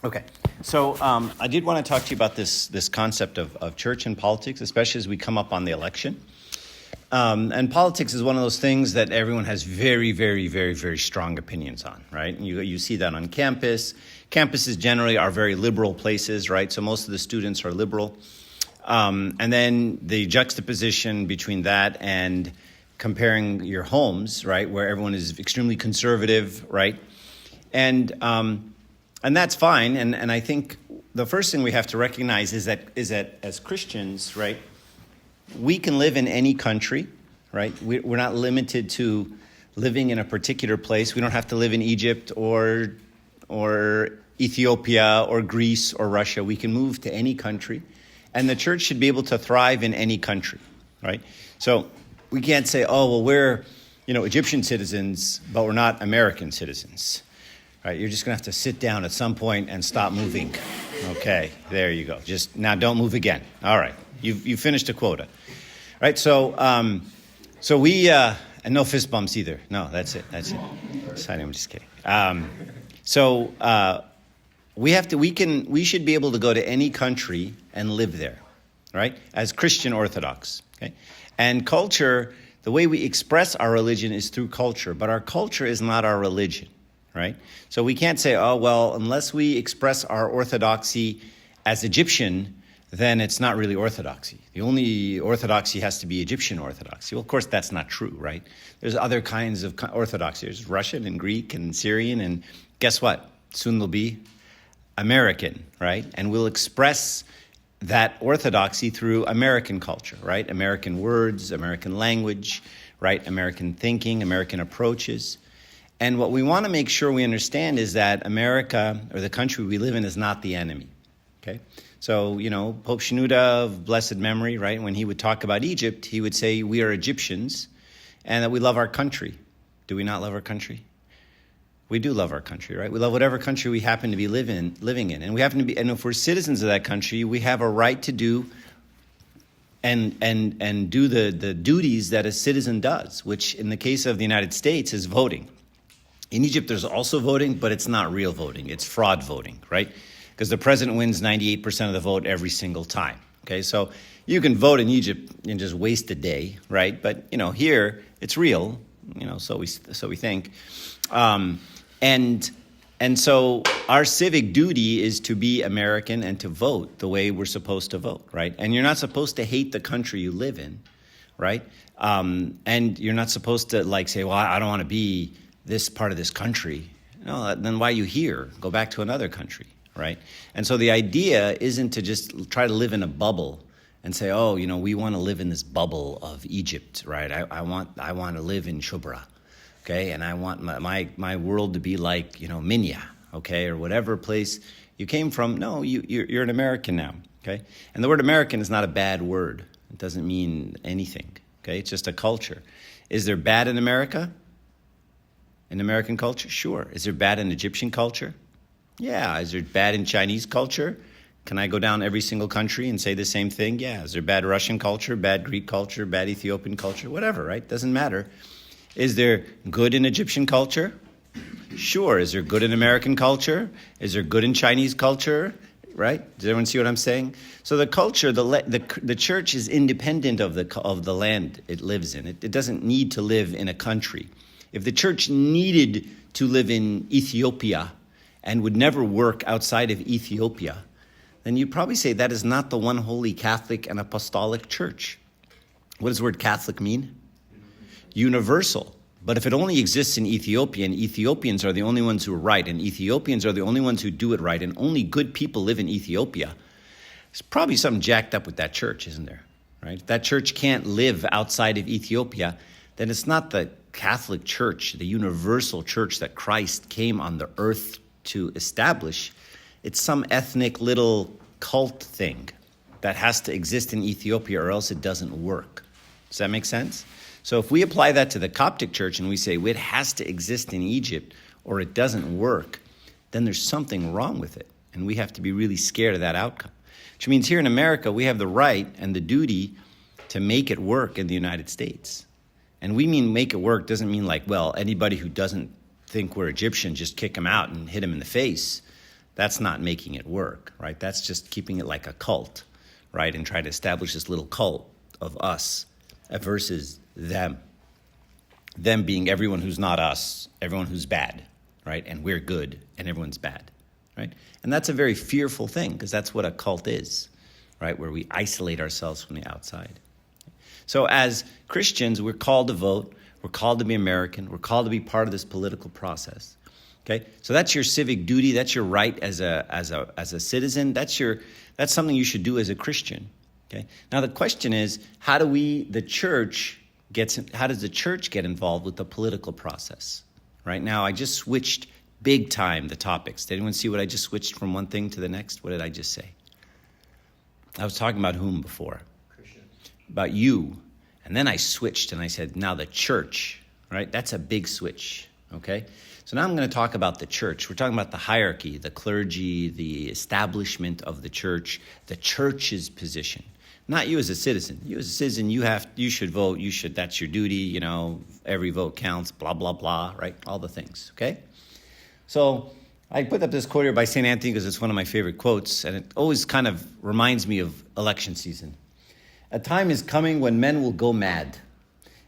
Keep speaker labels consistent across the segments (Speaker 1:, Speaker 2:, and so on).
Speaker 1: Okay, so I did want to talk to you about this concept of church and politics, especially as we come up on the election. And politics is one of those things that everyone has very, very, very, very strong opinions on, right? And you see that on campus. Campuses generally are very liberal places, right? So most of the students are liberal. And then the juxtaposition between that and comparing your homes, right, where everyone is extremely conservative, right? And that's fine. And I think the first thing we have to recognize is that as Christians, right, we can live in any country, right? We're not limited to living in a particular place. We don't have to live in Egypt or Ethiopia or Greece or Russia. We can move to any country. And the church should be able to thrive in any country, right? So we can't say, oh, well, we're Egyptian citizens, but we're not American citizens. Right, you're just going to have to sit down at some point and stop moving. Okay, there you go. Just now, don't move again. All right, you finished a quota. Right, so we and no fist bumps either. No, that's it. Sorry, I'm just kidding. We should be able to go to any country and live there, right? As Christian Orthodox. Okay, and culture. The way we express our religion is through culture, but our culture is not our religion. Right? So we can't say, oh, well, unless we express our orthodoxy as Egyptian, then it's not really orthodoxy. The only orthodoxy has to be Egyptian orthodoxy. Well, of course, that's not true, right? There's other kinds of orthodoxy. There's Russian and Greek and Syrian, and guess what? Soon they'll be American, right? And we'll express that orthodoxy through American culture, right? American words, American language, right? American thinking, American approaches. And what we want to make sure we understand is that America, or the country we live in, is not the enemy, okay? So, Pope Shenouda of blessed memory, right, when he would talk about Egypt, he would say we are Egyptians and that we love our country. Do we not love our country? We do love our country, right? We love whatever country we happen to be living in. And we happen to be, and if we're citizens of that country, we have a right to do and do the duties that a citizen does, which in the case of the United States is voting. In Egypt, there's also voting, but it's not real voting. It's fraud voting, right? Because the president wins 98% of the vote every single time, okay? So you can vote in Egypt and just waste a day, right? But, here, it's real, so we think. And so our civic duty is to be American and to vote the way we're supposed to vote, right? And you're not supposed to hate the country you live in, right? And you're not supposed to, say, well, I don't want to be this part of this country. No, then why are you here? Go back to another country, right? And so the idea isn't to just try to live in a bubble and say, oh, we want to live in this bubble of Egypt, right? I want to live in Shubra, okay? And I want my world to be like, Minya, okay? Or whatever place you came from. No, you're an American now, okay? And the word American is not a bad word. It doesn't mean anything, okay? It's just a culture. Is there bad in America? In American culture? Sure. Is there bad in Egyptian culture? Yeah. Is there bad in Chinese culture? Can I go down every single country and say the same thing? Yeah. Is there bad Russian culture, bad Greek culture, bad Ethiopian culture? Whatever, right? Doesn't matter. Is there good in Egyptian culture? Sure. Is there good in American culture? Is there good in Chinese culture? Right? Does everyone see what I'm saying? So the culture, the church is independent of the land it lives in. It doesn't need to live in a country. If the church needed to live in Ethiopia and would never work outside of Ethiopia, then you'd probably say that is not the one holy Catholic and apostolic church. What does the word Catholic mean? Universal. But if it only exists in Ethiopia, and Ethiopians are the only ones who are right, and Ethiopians are the only ones who do it right, and only good people live in Ethiopia, there's probably something jacked up with that church, isn't there? Right? If that church can't live outside of Ethiopia, then it's not the Catholic Church, the universal church that Christ came on the earth to establish. It's some ethnic little cult thing that has to exist in Ethiopia or else it doesn't work. Does that make sense? So if we apply that to the Coptic Church and we say it has to exist in Egypt or it doesn't work, then there's something wrong with it. And we have to be really scared of that outcome. Which means here in America, we have the right and the duty to make it work in the United States. And we mean make it work doesn't mean anybody who doesn't think we're Egyptian, just kick them out and hit them in the face. That's not making it work, right? That's just keeping it like a cult, right? And trying to establish this little cult of us versus them. Them being everyone who's not us, everyone who's bad, right? And we're good and everyone's bad, right? And that's a very fearful thing because that's what a cult is, right? Where we isolate ourselves from the outside. So as Christians, we're called to vote. We're called to be American. We're called to be part of this political process. Okay, so that's your civic duty. That's your right as a citizen. That's something you should do as a Christian. Okay. Now the question is, how does the church get involved with the political process? Right now, I just switched big time the topics. Did anyone see what I just switched from one thing to the next? What did I just say? I was talking about whom before? Christians. About you. And then I switched and I said, now the church, right? That's a big switch, okay? So now I'm going to talk about the church. We're talking about the hierarchy, the clergy, the establishment of the church's position. Not you as a citizen. You as a citizen, you should vote. That's your duty, every vote counts, blah, blah, blah, right? All the things, okay? So I put up this quote here by St. Anthony because it's one of my favorite quotes, and it always kind of reminds me of election season. A time is coming when men will go mad.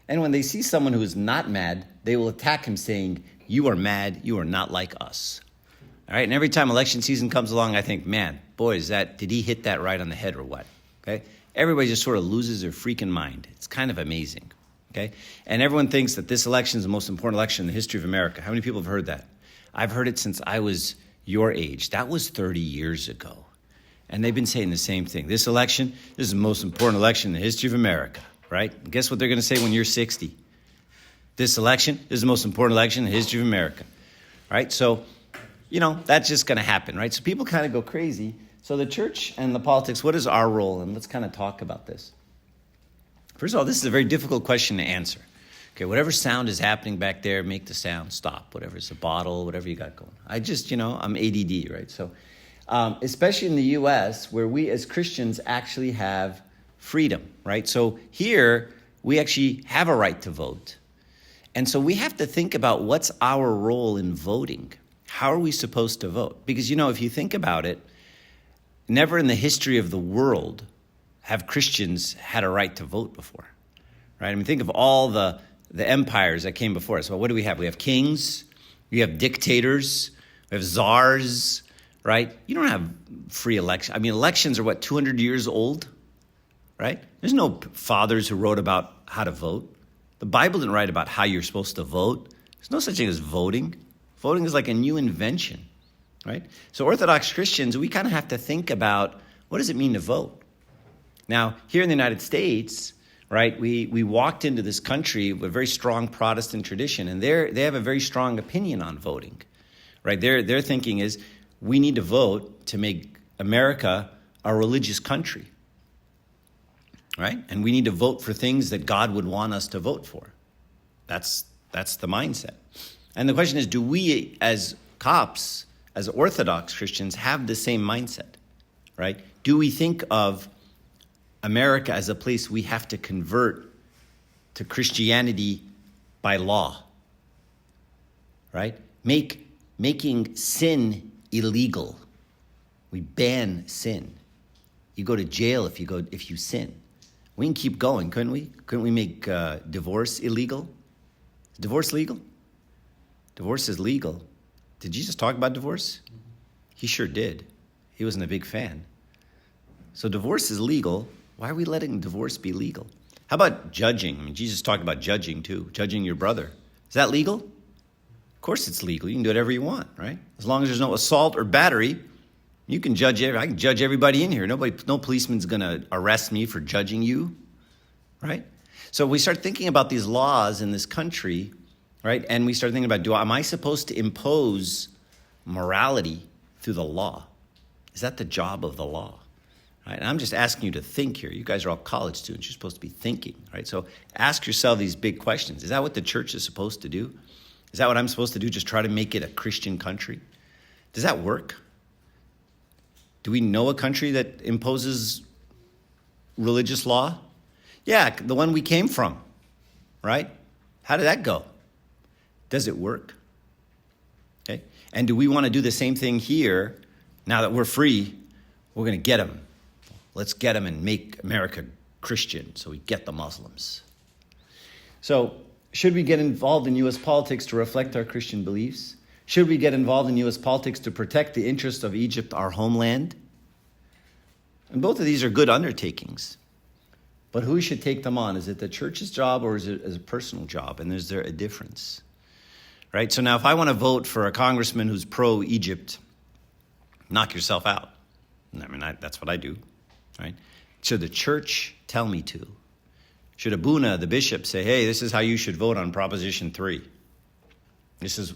Speaker 1: And when they see someone who is not mad, they will attack him saying, "You are mad, you are not like us." All right, and every time election season comes along, I think, man, boy, did he hit that right on the head or what? Okay? Everybody just sort of loses their freaking mind. It's kind of amazing. Okay? And everyone thinks that this election is the most important election in the history of America. How many people have heard that? I've heard it since I was your age. That was 30 years ago. And they've been saying the same thing. This is the most important election in the history of America, right? And guess what they're going to say when you're 60? This election is the most important election in the history of America, right? So, that's just going to happen, right? So people kind of go crazy. So the church and the politics, what is our role? And let's kind of talk about this. First of all, this is a very difficult question to answer. Okay, whatever sound is happening back there, make the sound stop. Whatever, it's a bottle, whatever you got going. I'm ADD, right? So especially in the U.S., where we as Christians actually have freedom, right? So here, we actually have a right to vote. And so we have to think about what's our role in voting. How are we supposed to vote? Because, if you think about it, never in the history of the world have Christians had a right to vote before, right? I mean, think of all the empires that came before us. Well, what do we have? We have kings, we have dictators, we have czars, right? You don't have free election. I mean, elections are 200 years old, right? There's no fathers who wrote about how to vote. The Bible didn't write about how you're supposed to vote. There's no such thing as voting. Voting is like a new invention, right? So Orthodox Christians, we kind of have to think about, what does it mean to vote? Now, here in the United States, right, we walked into this country with a very strong Protestant tradition, and they have a very strong opinion on voting, right? Their thinking is, we need to vote to make America a religious country, right? And we need to vote for things that God would want us to vote for. That's the mindset. And the question is, do we as Copts, as Orthodox Christians, have the same mindset, right? Do we think of America as a place we have to convert to Christianity by law, right? Making sin illegal. We ban sin. You go to jail if you sin. We can keep going, couldn't we? Couldn't we make divorce illegal? Is divorce legal? Divorce is legal. Did Jesus talk about divorce? Mm-hmm. He sure did. He wasn't a big fan. So divorce is legal. Why are we letting divorce be legal? How about judging? I mean, Jesus talked about judging too, judging your brother. Is that legal? Of course it's legal. You can do whatever you want, right? As long as there's no assault or battery, you can judge. I can judge everybody in here. No policeman's going to arrest me for judging you, right? So we start thinking about these laws in this country, right? And we start thinking about, am I supposed to impose morality through the law? Is that the job of the law? Right? And I'm just asking you to think here. You guys are all college students. You're supposed to be thinking, right? So ask yourself these big questions. Is that what the church is supposed to do? Is that what I'm supposed to do? Just try to make it a Christian country? Does that work? Do we know a country that imposes religious law? Yeah, the one we came from, right? How did that go? Does it work? Okay. And do we want to do the same thing here, Now that we're free, we're going to get them. Let's get them and make America Christian so we get the Muslims. So, should we get involved in U.S. politics to reflect our Christian beliefs? Should we get involved in U.S. politics to protect the interests of Egypt, our homeland? And both of these are good undertakings. But who should take them on? Is it the church's job or is it a personal job? And is there a difference? Right? So now if I want to vote for a congressman who's pro-Egypt, knock yourself out. I mean, that's what I do. Right? Should the church tell me to? Should Abuna, the bishop, say, hey, this is how you should vote on Proposition 3. This is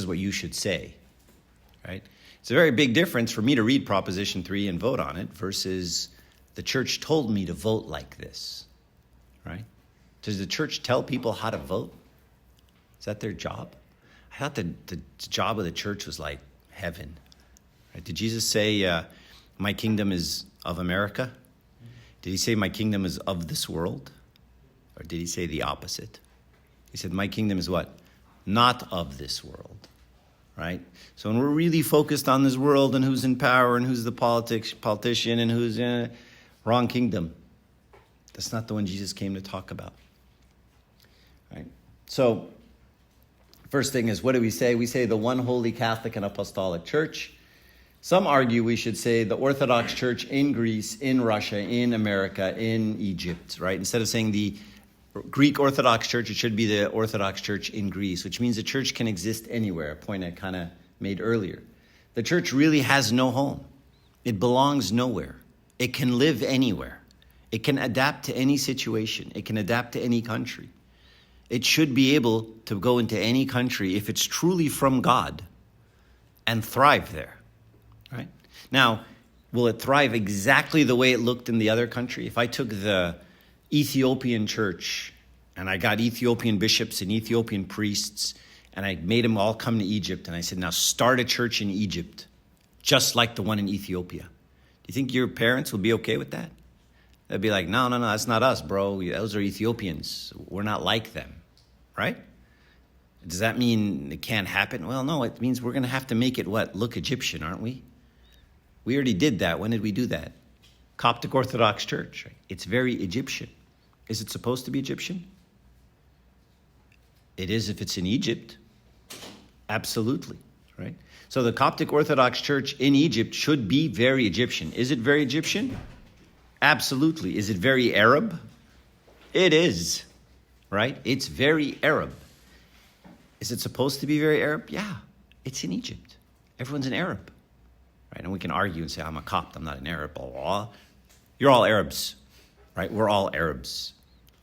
Speaker 1: what you should say. Right? It's a very big difference for me to read Proposition 3 and vote on it versus the church told me to vote like this, right? Does the church tell people how to vote? Is that their job? I thought the job of the church was like heaven. Right? Did Jesus say, my kingdom is of America? Did he say my kingdom is of this world? Or did he say the opposite? He said, my kingdom is what? Not of this world. Right? So when we're really focused on this world and who's in power and who's the politician and who's in wrong kingdom, that's not the one Jesus came to talk about. Right? So first thing is, what do we say? We say the one holy Catholic and Apostolic Church. Some argue we should say the Orthodox Church in Greece, in Russia, in America, in Egypt, right? Instead of saying the Greek Orthodox Church, it should be the Orthodox Church in Greece, which means the church can exist anywhere, a point I kind of made earlier. The church really has no home. It belongs nowhere. It can live anywhere. It can adapt to any situation. It can adapt to any country. It should be able to go into any country if it's truly from God and thrive there, right? Now, will it thrive exactly the way it looked in the other country? If I took the Ethiopian church and I got Ethiopian bishops and Ethiopian priests and I made them all come to Egypt and I said, now start a church in Egypt, just like the one in Ethiopia. Do you think your parents would be okay with that? They'd be like, no, that's not us, bro. Those are Ethiopians. We're not like them, right? Does that mean it can't happen? Well, no, it means we're going to have to make it look Egyptian, aren't we? We already did that. When did we do that? Coptic Orthodox Church. Right? It's very Egyptian. Is it supposed to be Egyptian? It is if it's in Egypt. Absolutely, right? So the Coptic Orthodox Church in Egypt should be very Egyptian. Is it very Egyptian? Absolutely. Is it very Arab? It is, right? It's very Arab. Is it supposed to be very Arab? Yeah, it's in Egypt. Everyone's an Arab, right? And we can argue and say, I'm a Copt, I'm not an Arab, blah, blah, blah. You're all Arabs, right? We're all Arabs.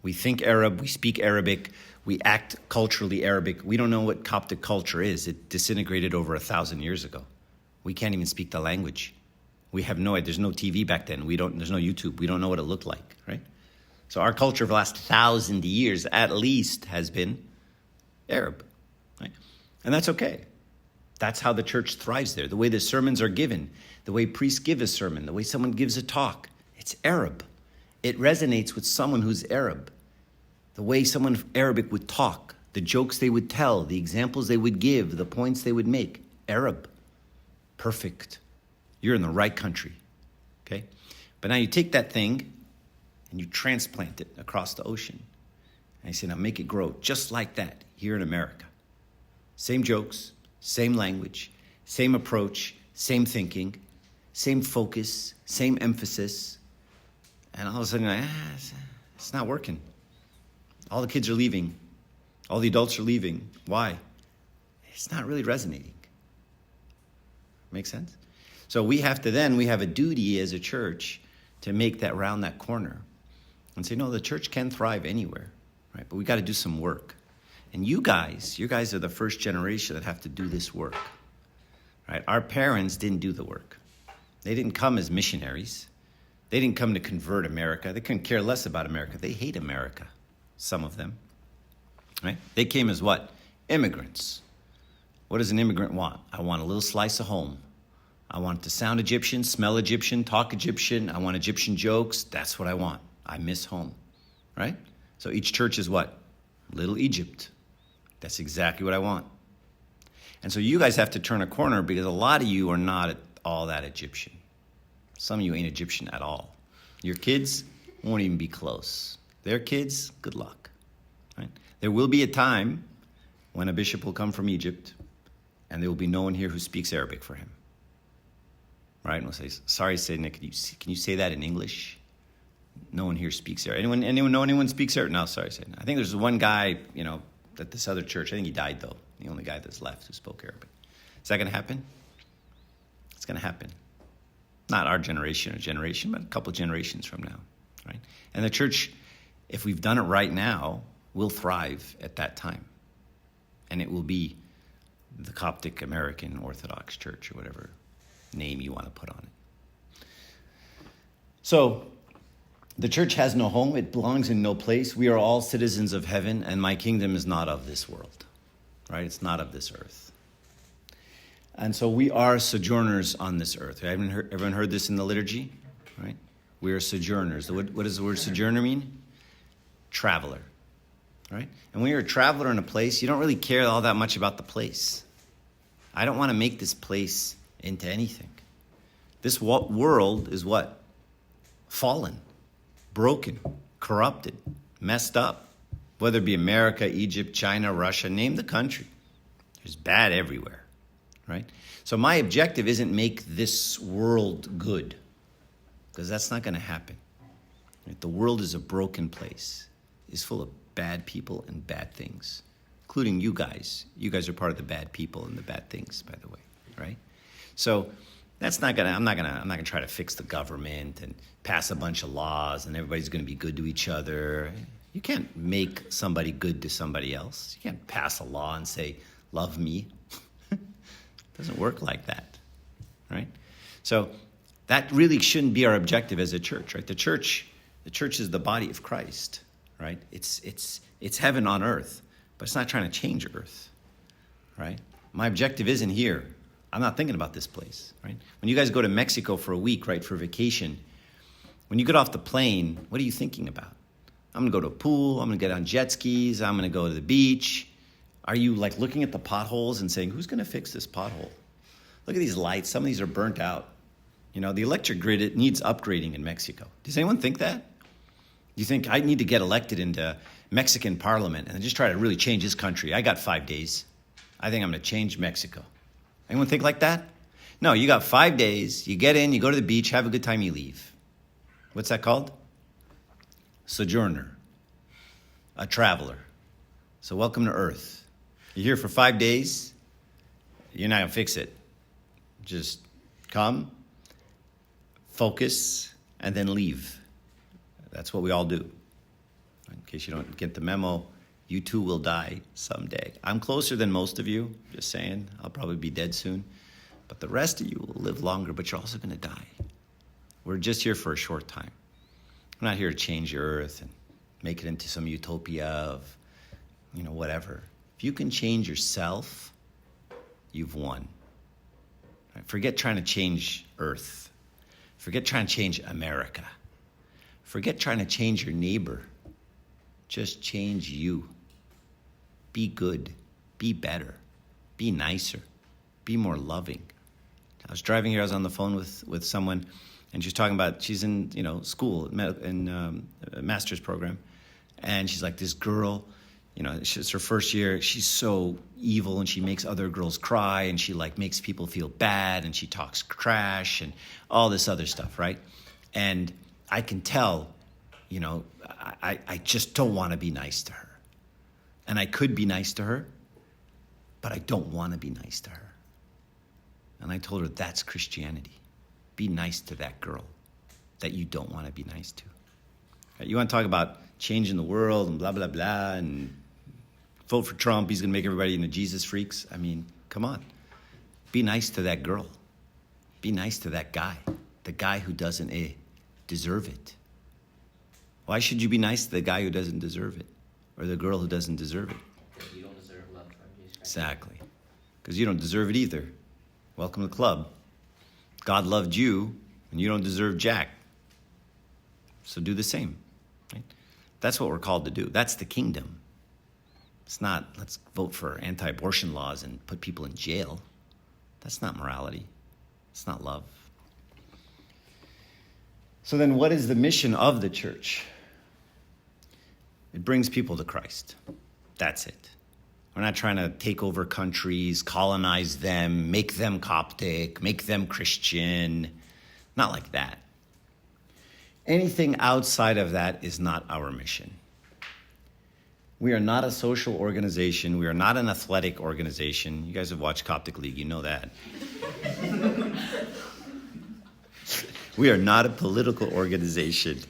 Speaker 1: We think Arab, we speak Arabic, we act culturally Arabic. We don't know what Coptic culture is. It disintegrated over 1,000 years ago. We can't even speak the language. We have no idea. There's no TV back then. There's no YouTube. We don't know what it looked like, right? So our culture for the last 1,000 years at least has been Arab, right? And that's okay. That's how the church thrives there. The way the sermons are given, the way priests give a sermon, the way someone gives a talk, it's Arab. It resonates with someone who's Arab. The way someone Arabic would talk, the jokes they would tell, the examples they would give, the points they would make. Arab. Perfect. You're in the right country. Okay? But now you take that thing and you transplant it across the ocean. And you say, now make it grow just like that here in America. Same jokes, same language, same approach, same thinking, same focus, same emphasis. And all of a sudden, it's not working. All the kids are leaving. All the adults are leaving. Why? It's not really resonating. Make sense? So we have a duty as a church to make that round that corner and say, no, the church can thrive anywhere, right? But we got to do some work. And you guys are the first generation that have to do this work, right? Our parents didn't do the work. They didn't come as missionaries. They didn't come to convert America. They couldn't care less about America. They hate America, some of them, right? They came as what? Immigrants. What does an immigrant want? I want a little slice of home. I want it to sound Egyptian, smell Egyptian, talk Egyptian. I want Egyptian jokes. That's what I want. I miss home, right? So each church is what? Little Egypt. That's exactly what I want. And so you guys have to turn a corner because a lot of you are not all that Egyptian. Some of you ain't Egyptian at all. Your kids won't even be close. Their kids, good luck. Right? There will be a time when a bishop will come from Egypt and there will be no one here who speaks Arabic for him. Right? And we'll say, sorry, Sidney, can you say that in English? No one here speaks Arabic. Anyone know anyone speaks Arabic? No, sorry, Sidney. I think there's one guy, at this other church. I think he died, though. The only guy that's left who spoke Arabic. Is that going to happen? It's going to happen. Not our generation, but a couple of generations from now, right? And the church, if we've done it right now, will thrive at that time. And it will be the Coptic American Orthodox Church, or whatever name you want to put on it. So, the church has no home. It belongs in no place. We are all citizens of heaven, and my kingdom is not of this world, right? It's not of this earth. And so we are sojourners on this earth. Everyone heard this in the liturgy, right? We are sojourners. What does the word sojourner mean? Traveler, right? And when you're a traveler in a place, you don't really care all that much about the place. I don't want to make this place into anything. This world is what? Fallen, broken, corrupted, messed up. Whether it be America, Egypt, China, Russia, name the country. There's bad everywhere, right? So my objective isn't make this world good, because that's not going to happen. Right? The world is a broken place. It's full of bad people and bad things, including you guys. You guys are part of the bad people and the bad things, by the way, right? So I'm not gonna try to fix the government and pass a bunch of laws and everybody's gonna be good to each other. You can't make somebody good to somebody else. You can't pass a law and say, love me. It doesn't work like that, right? So that really shouldn't be our objective as a church, right? The church is the body of Christ, right? It's heaven on earth, but it's not trying to change earth, right? My objective isn't here. I'm not thinking about this place, right? When you guys go to Mexico for a week, right, for vacation, when you get off the plane, what are you thinking about? I'm going to go to a pool. I'm going to get on jet skis. I'm going to go to the beach. Are you like looking at the potholes and saying, who's going to fix this pothole? Look at these lights. Some of these are burnt out. The electric grid, it needs upgrading in Mexico. Does anyone think that? Do you think I need to get elected into Mexican parliament and just try to really change this country? I got 5 days. I think I'm going to change Mexico. Anyone think like that? No, you got 5 days. You get in, you go to the beach, have a good time, you leave. What's that called? Sojourner. A traveler. So welcome to earth. You're here for 5 days. You're not going to fix it. Just come, focus, and then leave. That's what we all do. In case you don't get the memo, you too will die someday. I'm closer than most of you, just saying. I'll probably be dead soon. But the rest of you will live longer, but you're also going to die. We're just here for a short time. We're not here to change the earth and make it into some utopia of, whatever. If you can change yourself, you've won. Right? Forget trying to change earth. Forget trying to change America. Forget trying to change your neighbor. Just change you. Be good. Be better. Be nicer. Be more loving. I was driving here. I was on the phone with someone, and she's talking about she's in school in a master's program, and she's like, this girl, it's her first year. She's so evil, and she makes other girls cry, and she makes people feel bad, and she talks trash and all this other stuff, right? And I can tell, I just don't want to be nice to her. And I could be nice to her, but I don't want to be nice to her. And I told her, that's Christianity. Be nice to that girl that you don't want to be nice to. You want to talk about changing the world and blah, blah, blah, and vote for Trump, he's going to make everybody into Jesus freaks. I mean, come on. Be nice to that girl. Be nice to that guy, the guy who doesn't deserve it. Why should you be nice to the guy who doesn't deserve it, or the girl who doesn't deserve it?
Speaker 2: Because you don't deserve love from Jesus Christ.
Speaker 1: Exactly. Because you don't deserve it either. Welcome to the club. God loved you, and you don't deserve jack. So do the same. Right? That's what we're called to do. That's the kingdom. It's not, let's vote for anti-abortion laws and put people in jail. That's not morality. It's not love. So then what is the mission of the church? It brings people to Christ. That's it. We're not trying to take over countries, colonize them, make them Coptic, make them Christian. Not like that. Anything outside of that is not our mission. We are not a social organization. We are not an athletic organization. You guys have watched Coptic League. You know that. We are not a political organization.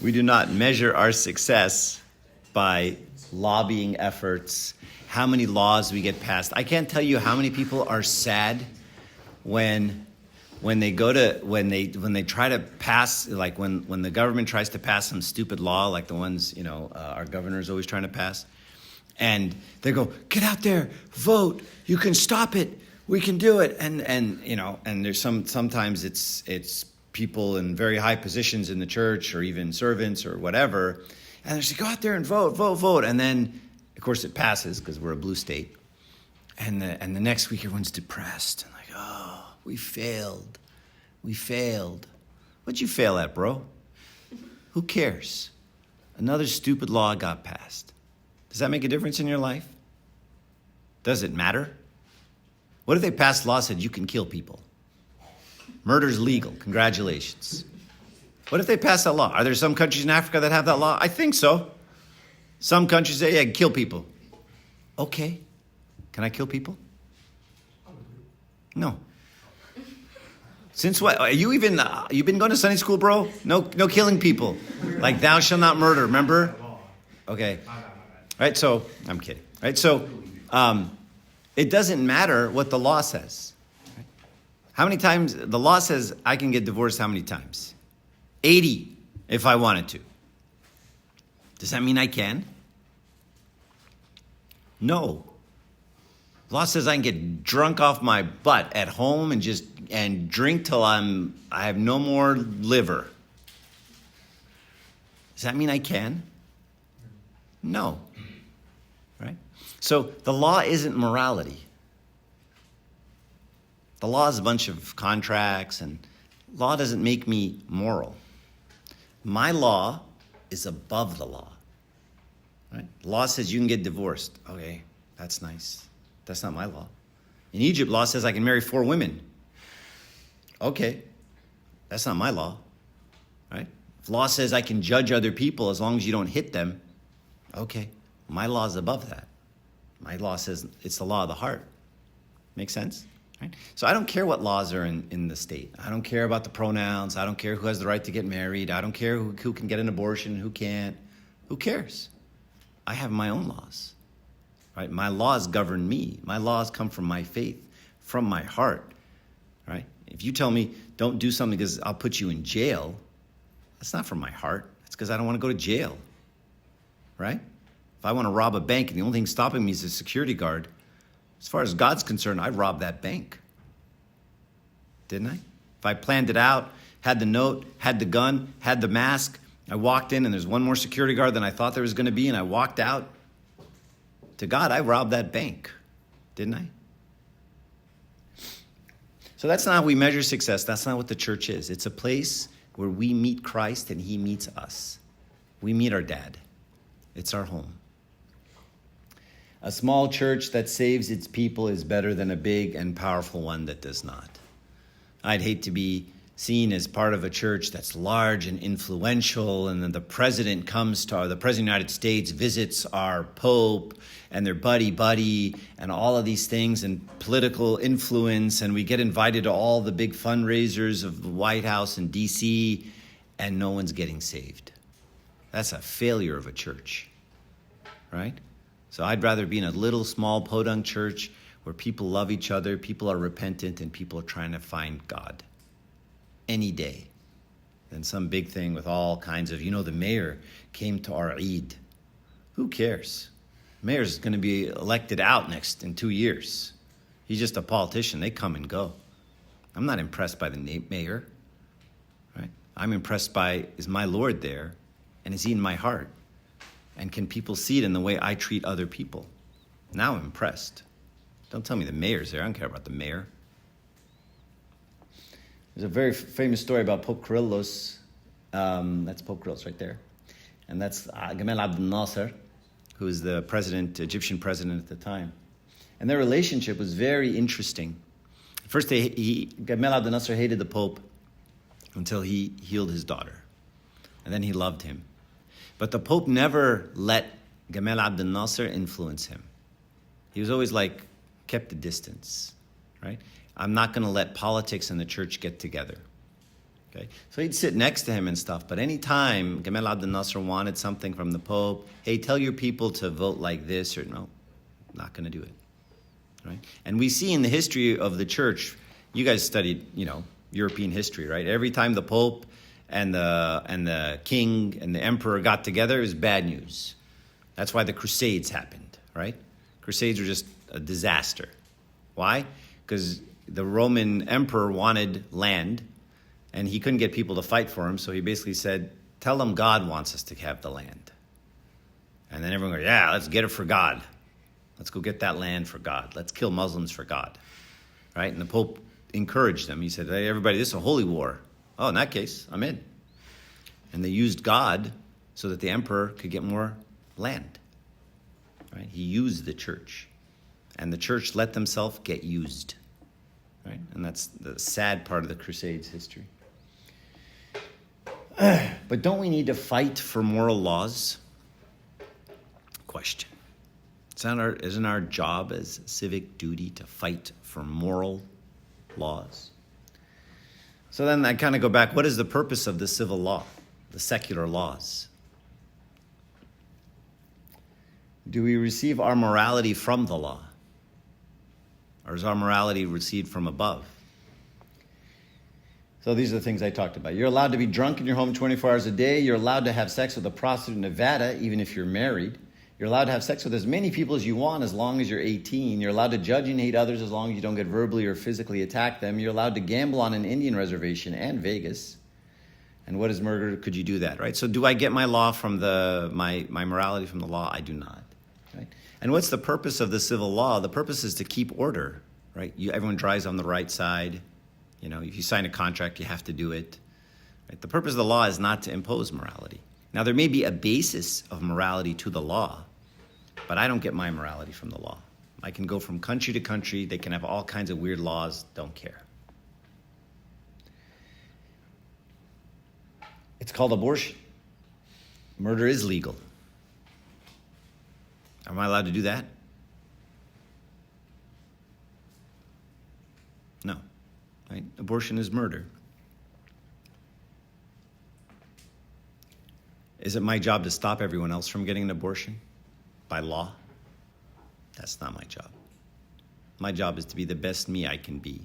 Speaker 1: We do not measure our success by lobbying efforts, how many laws we get passed. I can't tell you how many people are sad when they try to pass, like when the government tries to pass some stupid law, like the ones, our governor is always trying to pass, and they go, get out there, vote, you can stop it, we can do it, and there's sometimes it's people in very high positions in the church or even servants or whatever, and they say, go out there and vote, and then of course it passes because we're a blue state, and the next week everyone's depressed and like, oh, we failed. What'd you fail at, bro? Who cares? Another stupid law got passed. Does that make a difference in your life? Does it matter? What if they passed a law that said you can kill people? Murder's legal. Congratulations. What if they passed that law? Are there some countries in Africa that have that law? I think so. Some countries say, yeah, kill people. Okay. Can I kill people? No. Since what? You've been going to Sunday school, bro? No killing people. Like thou shalt not murder, remember? Okay. Right, so, I'm kidding. Right, so, it doesn't matter what the law says. Right? How many times, the law says I can get divorced how many times? 80, if I wanted to. Does that mean I can? No. Law says I can get drunk off my butt at home and drink till I have no more liver. Does that mean I can? No. Right? So the law isn't morality. The law is a bunch of contracts, and law doesn't make me moral. My law is above the law. Right? The law says you can get divorced. Okay, that's nice. That's not my law. In Egypt, law says I can marry 4 women. Okay, that's not my law, right? If law says I can judge other people as long as you don't hit them, okay, my law is above that. My law says it's the law of the heart. Make sense? Right? So I don't care what laws are in the state. I don't care about the pronouns. I don't care who has the right to get married. I don't care who can get an abortion, who can't. Who cares? I have my own laws. Right? My laws govern me. My laws come from my faith, from my heart. Right? If you tell me don't do something because I'll put you in jail, that's not from my heart. That's because I don't want to go to jail. Right? If I want to rob a bank and the only thing stopping me is a security guard, as far as God's concerned, I robbed that bank. Didn't I? If I planned it out, had the note, had the gun, had the mask, I walked in and there's one more security guard than I thought there was going to be, and I walked out, to God, I robbed that bank. Didn't I? So that's not how we measure success. That's not what the church is. It's a place where we meet Christ and he meets us. We meet our dad. It's our home. A small church that saves its people is better than a big and powerful one that does not. I'd hate to be seen as part of a church that's large and influential, and then the president the president of the United States visits our pope, and they're buddy, and all of these things, and political influence, and we get invited to all the big fundraisers of the White House in D.C., and no one's getting saved. That's a failure of a church, right? So I'd rather be in a little, small, podunk church where people love each other, people are repentant, and people are trying to find God any day than some big thing with all kinds of, the mayor came to our Eid. Who cares? The mayor's going to be elected out in 2 years. He's just a politician. They come and go. I'm not impressed by the mayor, right? I'm impressed by, is my Lord there? And is he in my heart? And can people see it in the way I treat other people? Now I'm impressed. Don't tell me the mayor's there. I don't care about the mayor. There's a very famous story about Pope Kyrillos. That's Pope Kyrillos right there. And that's Gamal Abdel Nasser, who was the Egyptian president at the time. And their relationship was very interesting. At first, Gamal Abdel Nasser hated the Pope until he healed his daughter. And then he loved him. But the Pope never let Gamal Abdel Nasser influence him. He was always kept a distance, right? I'm not going to let politics and the church get together. Okay? So he'd sit next to him and stuff, but anytime Gamal Abdel Nasser wanted something from the Pope, hey, tell your people to vote like this, or no, not going to do it. Right? And we see in the history of the church, you guys studied, European history, right? Every time the Pope and the king and the emperor got together, it was bad news. That's why the Crusades happened, right? Crusades were just a disaster. Why? Because the Roman emperor wanted land, and he couldn't get people to fight for him, so he basically said, tell them God wants us to have the land. And then everyone goes, yeah, let's get it for God. Let's go get that land for God. Let's kill Muslims for God, right? And the Pope encouraged them. He said, hey, everybody, this is a holy war. Oh, in that case, I'm in. And they used God so that the emperor could get more land, right? He used the church, and the church let themselves get used. Right? And that's the sad part of the Crusades history. But don't we need to fight for moral laws? Question. Isn't our job as civic duty to fight for moral laws? So then I kind of go back, what is the purpose of the civil law, the secular laws? Do we receive our morality from the law? Or is our morality received from above? So these are the things I talked about. You're allowed to be drunk in your home 24 hours a day. You're allowed to have sex with a prostitute in Nevada, even if you're married. You're allowed to have sex with as many people as you want as long as you're 18. You're allowed to judge and hate others as long as you don't get verbally or physically attack them. You're allowed to gamble on an Indian reservation and Vegas. And what is murder? Could you do that, right? So do I get my law from my morality from the law? I do not. Right? And what's the purpose of the civil law? The purpose is to keep order, right? Everyone drives on the right side. If you sign a contract, you have to do it. Right? The purpose of the law is not to impose morality. Now, there may be a basis of morality to the law, but I don't get my morality from the law. I can go from country to country. They can have all kinds of weird laws. Don't care. It's called abortion. Murder is legal. Am I allowed to do that? No. Right? Abortion is murder. Is it my job to stop everyone else from getting an abortion by law? That's not my job. My job is to be the best me I can be.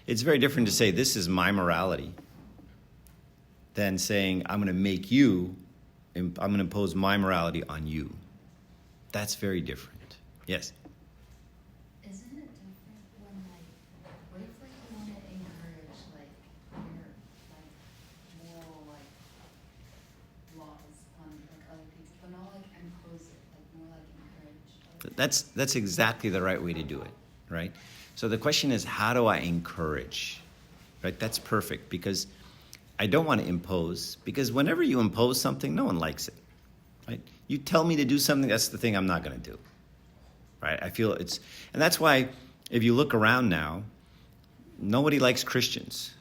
Speaker 1: It's very different to say this is my morality than saying I'm going to impose my morality on you. That's very different. Yes?
Speaker 3: Isn't it different when, what if, you want to encourage, your, moral, laws on, other people, but not, impose it, more, encourage?
Speaker 1: That's exactly the right way to do it, right? So the question is, how do I encourage? Right? That's perfect, because I don't want to impose, because whenever you impose something, no one likes it, right? You tell me to do something, that's the thing I'm not going to do, right? I feel and that's why if you look around now, nobody likes Christians.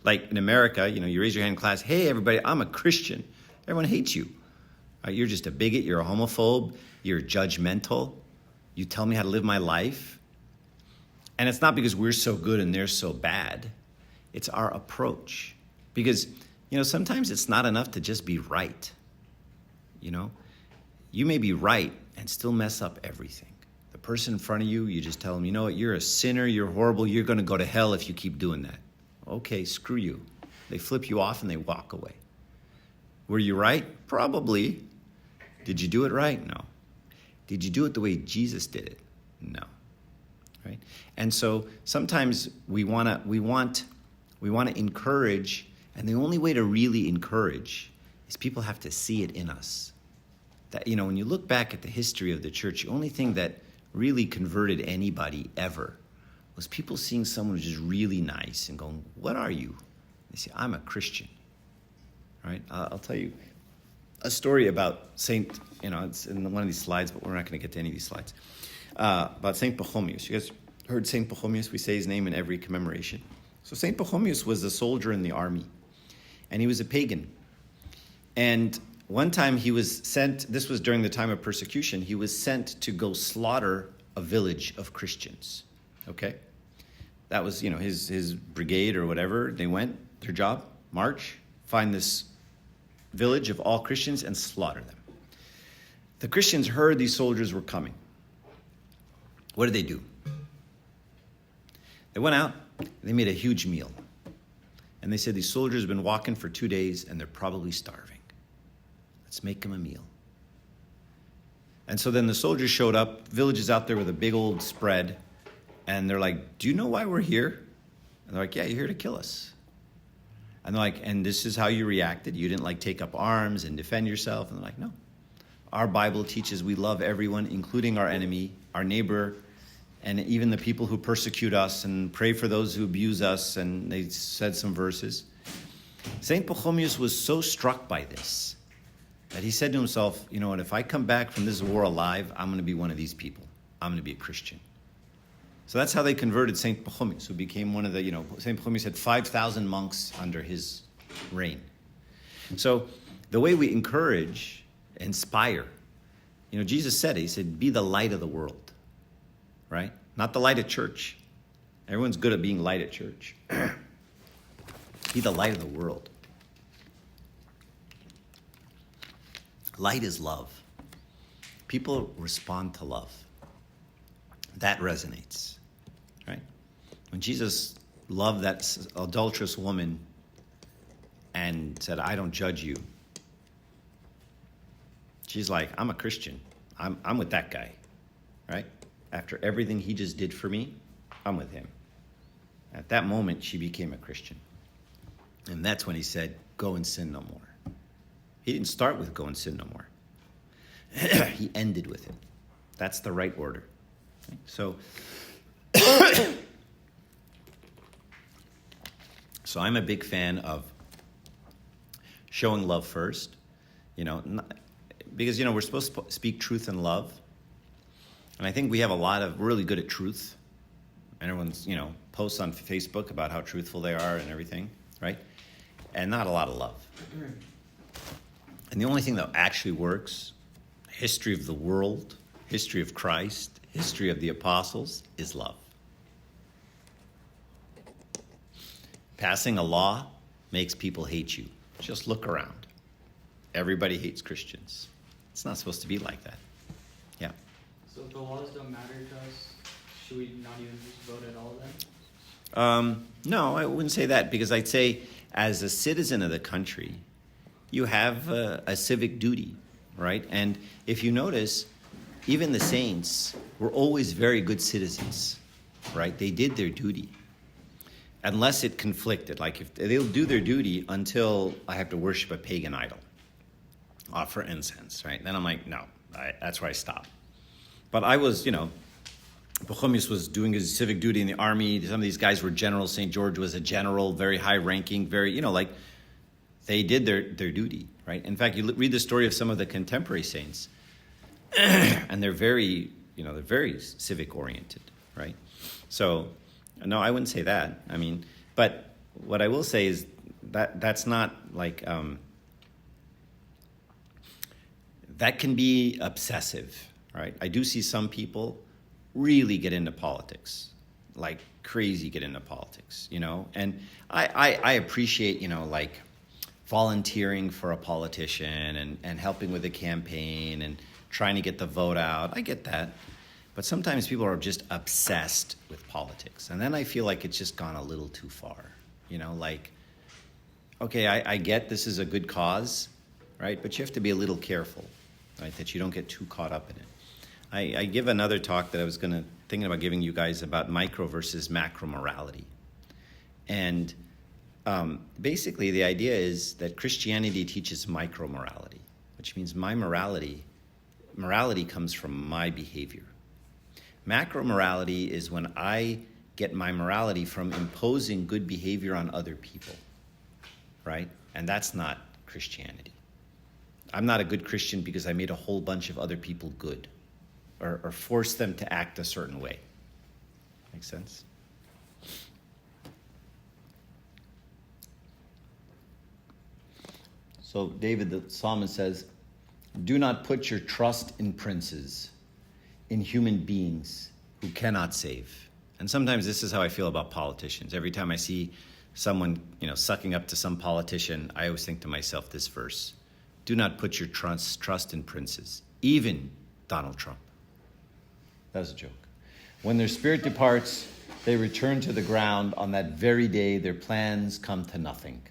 Speaker 1: Like in America, you raise your hand in class, hey, everybody, I'm a Christian. Everyone hates you. Right? You're just a bigot, you're a homophobe, you're judgmental. You tell me how to live my life. And it's not because we're so good and they're so bad. It's our approach. Because, sometimes it's not enough to just be right. You may be right and still mess up everything. The person in front of you, you just tell them, you know what, you're a sinner, you're horrible, you're going to go to hell if you keep doing that. Okay, screw you. They flip you off and they walk away. Were you right? Probably. Did you do it right? No. Did you do it the way Jesus did it? No. Right? And so sometimes we want to encourage, and the only way to really encourage is people have to see it in us. that, you know, when you look back at the history of the church, the only thing that really converted anybody ever was people seeing someone who's just really nice and going, what are you? They say, I'm a Christian, right? I'll tell you a story about Saint, you know, it's in one of these slides, but we're not going to get to any of these slides, about Saint Pachomius. You guys heard Saint Pachomius? We say his name in every commemoration. So Saint Pachomius was a soldier in the army, and he was a pagan. And one time he was sent, this was during the time of persecution, he was sent to go slaughter a village of Christians, okay? That was, you know, his brigade or whatever. They went, their job, march, find this village of all Christians and slaughter them. The Christians heard these soldiers were coming. What did they do? They went out, they made a huge meal. And they said, these soldiers have been walking for 2 days and they're probably starving. Let's make them a meal. And so then the soldiers showed up, villages out there with a big old spread, and they're like, do you know why we're here? And they're like, yeah, you're here to kill us. And they're like, and this is how you reacted? You didn't like take up arms and defend yourself? And they're like, no. Our Bible teaches we love everyone, including our enemy, our neighbor, and even the people who persecute us, and pray for those who abuse us. And they said some verses. St. Pachomius was so struck by this that he said to himself, you know what, if I come back from this war alive, I'm going to be one of these people. I'm going to be a Christian. So that's how they converted St. Pachomius, who became one of the, you know, St. Pachomius had 5,000 monks under his reign. So the way we encourage, inspire, you know, Jesus said it, he said, be the light of the world, right? Not the light of church. Everyone's good at being light at church. Be the light of the world. Light is love. People respond to love. That resonates, right? When Jesus loved that adulterous woman and said, I don't judge you, she's like, I'm a Christian. I'm with that guy, right? After everything he just did for me, I'm with him. At that moment, she became a Christian. And that's when he said, go and sin no more. He didn't start with go and sin no more. He ended with it. That's the right order. So, so I'm a big fan of showing love first, you know, because, you know, we're supposed to speak truth and love. And I think we have we're really good at truth. Everyone's, you know, posts on Facebook about how truthful they are and everything, right? And not a lot of love. And the only thing that actually works, history of the world, history of Christ, history of the apostles, is love. Passing a law makes people hate you. Just look around. Everybody hates Christians. It's not supposed to be like that. Yeah.
Speaker 4: So if the laws don't matter to us, should we not even just vote at all then?
Speaker 1: No, I wouldn't say that, because I'd say as a citizen of the country, you have a civic duty, right? And if you notice, even the saints were always very good citizens, right? They did their duty, unless it conflicted. Like, if they'll do their duty until I have to worship a pagan idol, offer incense, right? Then I'm like, no, that's where I stop. But I was, you know, Pachomius was doing his civic duty in the army. Some of these guys were generals. St. George was a general, very high ranking, very, you know, like, they did their duty, right? In fact, you read the story of some of the contemporary saints, and they're very, you know, they're very civic oriented, right? So, no, I wouldn't say that. I mean, but what I will say is that's not like, that can be obsessive, right? I do see some people really get into politics, like crazy get into politics, you know? And I appreciate, you know, like, volunteering for a politician and helping with the campaign and trying to get the vote out. I get that. But sometimes people are just obsessed with politics. And then I feel like it's just gone a little too far. You know, like, okay, I get this is a good cause, right? But you have to be a little careful, right? That you don't get too caught up in it. I give another talk that I was thinking about giving you guys about micro versus macro morality. And basically, the idea is that Christianity teaches micro-morality, which means my morality Morality comes from my behavior. Macro morality is when I get my morality from imposing good behavior on other people, right? And that's not Christianity. I'm not a good Christian because I made a whole bunch of other people good or forced them to act a certain way. Make sense? So David, the psalmist, says, do not put your trust in princes, in human beings who cannot save. And sometimes this is how I feel about politicians. Every time I see someone, sucking up to some politician, I always think to myself this verse: do not put your trust in princes, even Donald Trump. That was a joke. When their spirit departs, they return to the ground. On that very day, their plans come to nothing.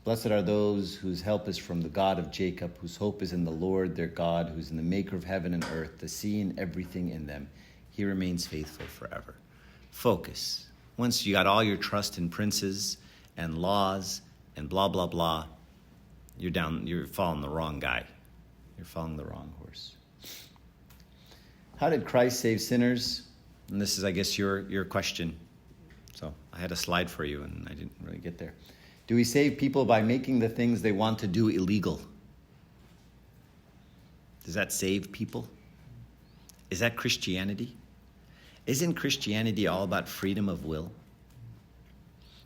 Speaker 1: Blessed are those whose help is from the God of Jacob, whose hope is in the Lord their God, who's in the maker of heaven and earth, the sea and everything in them. He remains faithful forever. Focus. Once you got all your trust in princes and laws and blah, blah, blah, you're following the wrong guy. You're following the wrong horse. How did Christ save sinners? And this is, I guess, your question. So I had a slide for you, and I didn't really get there. Do we save people by making the things they want to do illegal? Does that save people? Is that Christianity? Isn't Christianity all about freedom of will?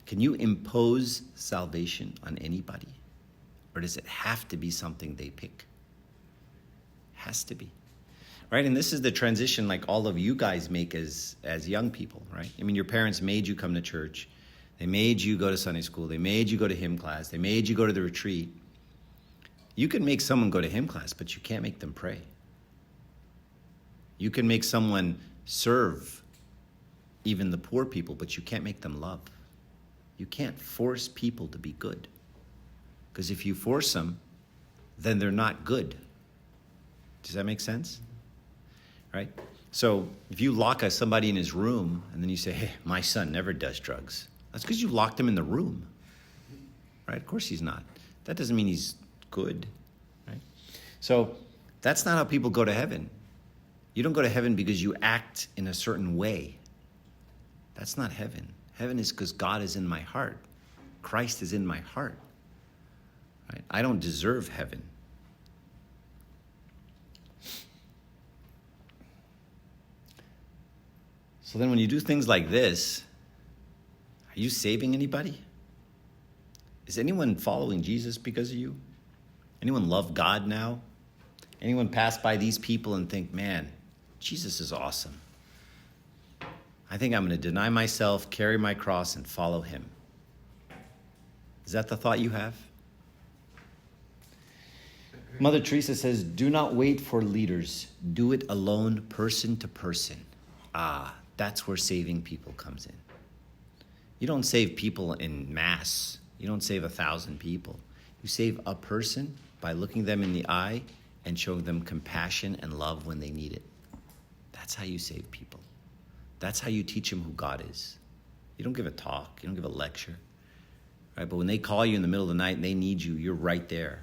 Speaker 1: Can you impose salvation on anybody? Or does it have to be something they pick? Has to be. Right? And this is the transition like all of you guys make as young people, right? I mean, your parents made you come to church. They made you go to Sunday school. They made you go to hymn class. They made you go to the retreat. You can make someone go to hymn class, but you can't make them pray. You can make someone serve even the poor people, but you can't make them love. You can't force people to be good. Because if you force them, then they're not good. Does that make sense? Right? So if you lock somebody in his room and then you say, hey, my son never does drugs. That's because you locked him in the room. Right? Of course he's not. That doesn't mean he's good. Right? So that's not how people go to heaven. You don't go to heaven because you act in a certain way. That's not heaven. Heaven is because God is in my heart. Christ is in my heart. Right? I don't deserve heaven. So then when you do things like this, are you saving anybody? Is anyone following Jesus because of you? Anyone love God now? Anyone pass by these people and think, man, Jesus is awesome. I think I'm going to deny myself, carry my cross, and follow him. Is that the thought you have? Mother Teresa says, do not wait for leaders. Do it alone, person to person. That's where saving people comes in. You don't save people in mass. You don't save 1,000 people. You save a person by looking them in the eye and showing them compassion and love when they need it. That's how you save people. That's how you teach them who God is. You don't give a talk. You don't give a lecture. Right? But when they call you in the middle of the night and they need you, you're right there.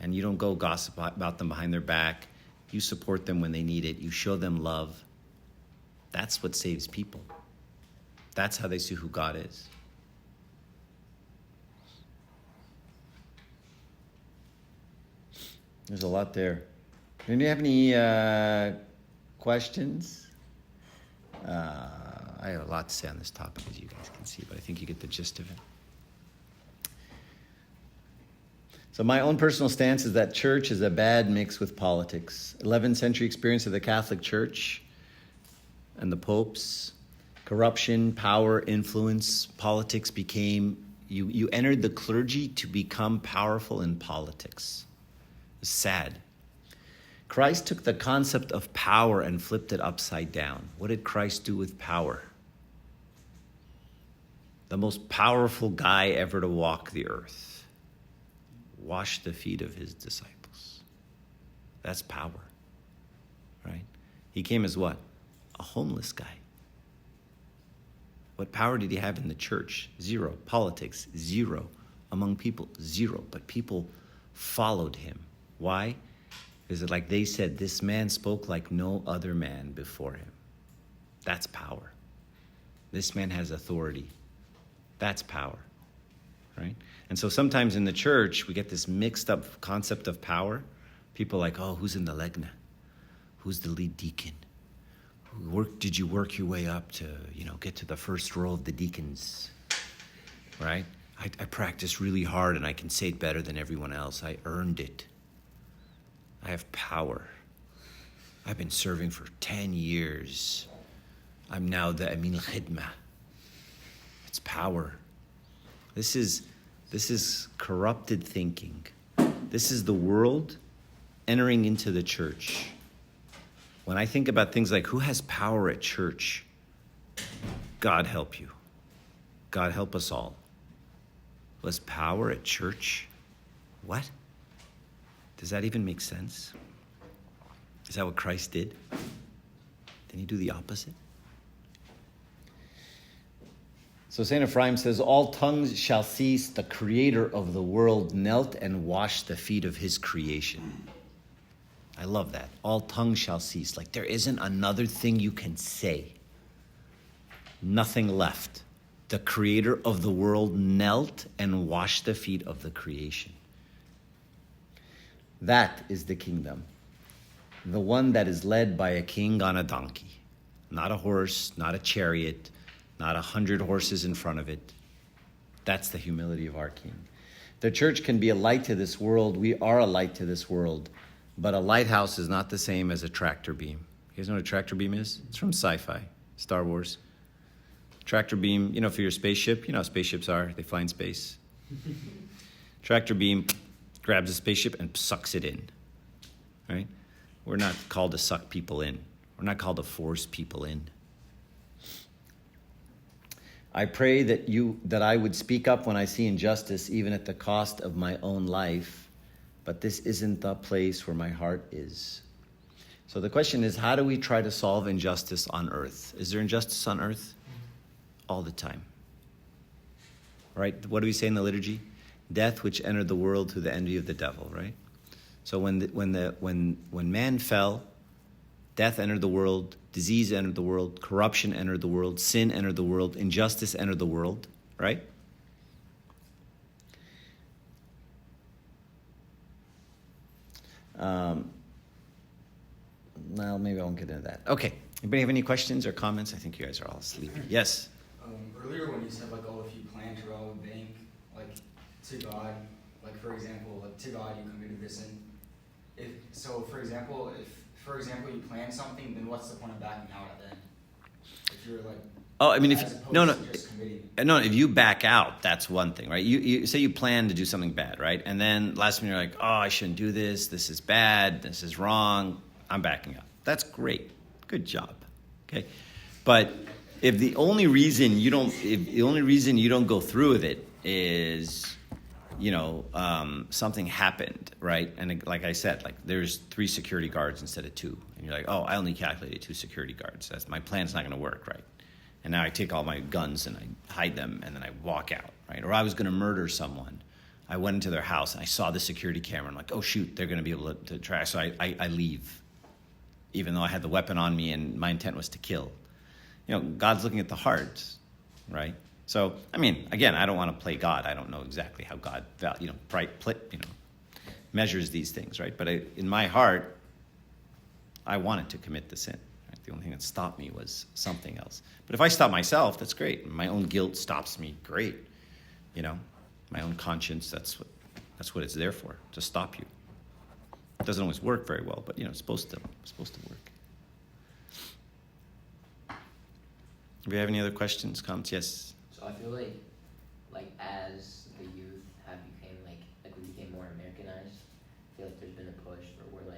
Speaker 1: And you don't go gossip about them behind their back. You support them when they need it. You show them love. That's what saves people. That's how they see who God is. There's a lot there. Do you have any questions? I have a lot to say on this topic, as you guys can see, but I think you get the gist of it. So my own personal stance is that church is a bad mix with politics. 11th century experience of the Catholic Church and the popes, corruption, power, influence, politics became, you entered the clergy to become powerful in politics. It's sad. Christ took the concept of power and flipped it upside down. What did Christ do with power? The most powerful guy ever to walk the earth washed the feet of his disciples. That's power, right? He came as what? A homeless guy. What power did he have in the church? Zero. Politics, zero. Among people, zero. But people followed him. Why? Is it like they said, this man spoke like no other man before him? That's power. This man has authority. That's power, right? And so sometimes in the church, we get this mixed up concept of power. People are like, oh, who's in the legna? Who's the lead deacon? Did you work your way up to, get to the first row of the deacons, right? I practiced really hard and I can say it better than everyone else. I earned it. I have power. I've been serving for 10 years. I'm now the Amin al-Khidmah. It's power. This is corrupted thinking. This is the world entering into the church. When I think about things like who has power at church, God help you. God help us all. Was power at church? What? Does that even make sense? Is that what Christ did? Didn't he do the opposite? So St. Ephraim says, all tongues shall cease, the creator of the world knelt and washed the feet of his creation. I love that. All tongues shall cease. Like there isn't another thing you can say. Nothing left. The creator of the world knelt and washed the feet of the creation. That is the kingdom. The one that is led by a king on a donkey. Not a horse, not a chariot, not 100 horses in front of it. That's the humility of our king. The church can be a light to this world. We are a light to this world. But a lighthouse is not the same as a tractor beam. You guys know what a tractor beam is? It's from sci-fi, Star Wars. Tractor beam, for your spaceship, you know how spaceships are. They fly in space. Tractor beam grabs a spaceship and sucks it in, right? We're not called to suck people in. We're not called to force people in. I pray that I would speak up when I see injustice, even at the cost of my own life. But this isn't the place where my heart is. So the question is, how do we try to solve injustice on earth? Is there injustice on earth? All the time. Right? What do we say in the liturgy? Death which entered the world through the envy of the devil, right? So when man fell, death entered the world, disease entered the world, corruption entered the world, sin entered the world, injustice entered the world, right? Well, maybe I won't get into that. Okay. Anybody have any questions or comments? I think you guys are all sleepy. Yes?
Speaker 5: Earlier when you said, if you plan to rob a bank, to God, for example, to God you committed this sin. For example, you plan something, then what's the point of backing out at then? If you're
Speaker 1: if you back out, that's one thing, right? You say you plan to do something bad, right? And then last minute you're like, oh, I shouldn't do this. This is bad. This is wrong. I'm backing out. That's great. Good job. Okay. But if the only reason you don't go through with it is, something happened, right? And like I said, there's 3 security guards instead of 2. And you're like, oh, I only calculated 2 security guards. My plan's not going to work, right? And now I take all my guns and I hide them and then I walk out, right? Or I was going to murder someone. I went into their house and I saw the security camera. I'm like, oh, shoot, they're going to be able to track. So I leave, even though I had the weapon on me and my intent was to kill. God's looking at the heart, right? So, again, I don't want to play God. I don't know exactly how God, measures these things, right? But in my heart, I wanted to commit the sin. Right? The only thing that stopped me was something else. But if I stop myself, that's great. My own guilt stops me, great. My own conscience, that's what it's there for, to stop you. It doesn't always work very well, but it's supposed to work. Do you have any other questions, comments? Yes.
Speaker 2: So I feel like as the youth have became we became more Americanized, I feel like there's been a push where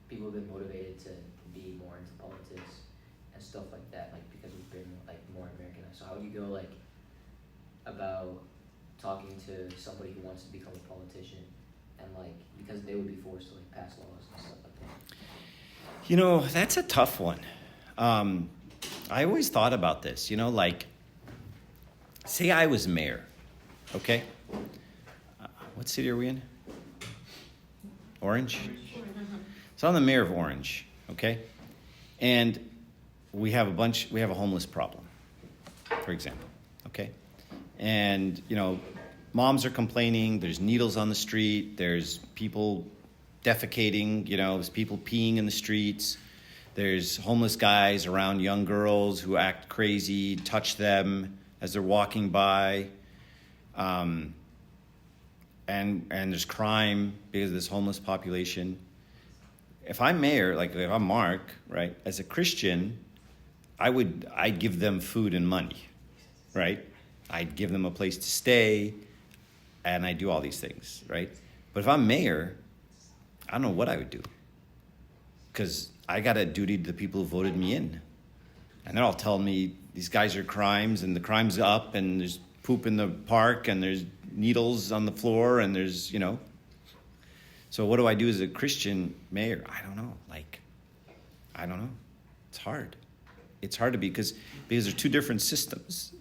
Speaker 2: people have been motivated to be more into politics and stuff like that, because we've been more Americanized. So how would you go about talking to somebody who wants to become a politician and because they would be forced to pass laws and stuff like that?
Speaker 1: That's a tough one. I always thought about this, say I was mayor, okay? What city are we in? Orange? So I'm the mayor of Orange, okay? And we have a homeless problem, for example, okay? And, moms are complaining, there's needles on the street, there's people defecating, there's people peeing in the streets, there's homeless guys around young girls who act crazy, touch them as they're walking by, and there's crime because of this homeless population. If I'm mayor, like if I'm Mark, right, as a Christian, I'd give them food and money, right? I'd give them a place to stay, and I do all these things, right? But if I'm mayor, I don't know what I would do, because I got a duty to the people who voted me in, and they're all telling me these guys are crimes, and the crime's up, and there's poop in the park, and there's needles on the floor, and there's, So what do I do as a Christian mayor? I don't know. I don't know. It's hard. It's hard to be because there's two different systems.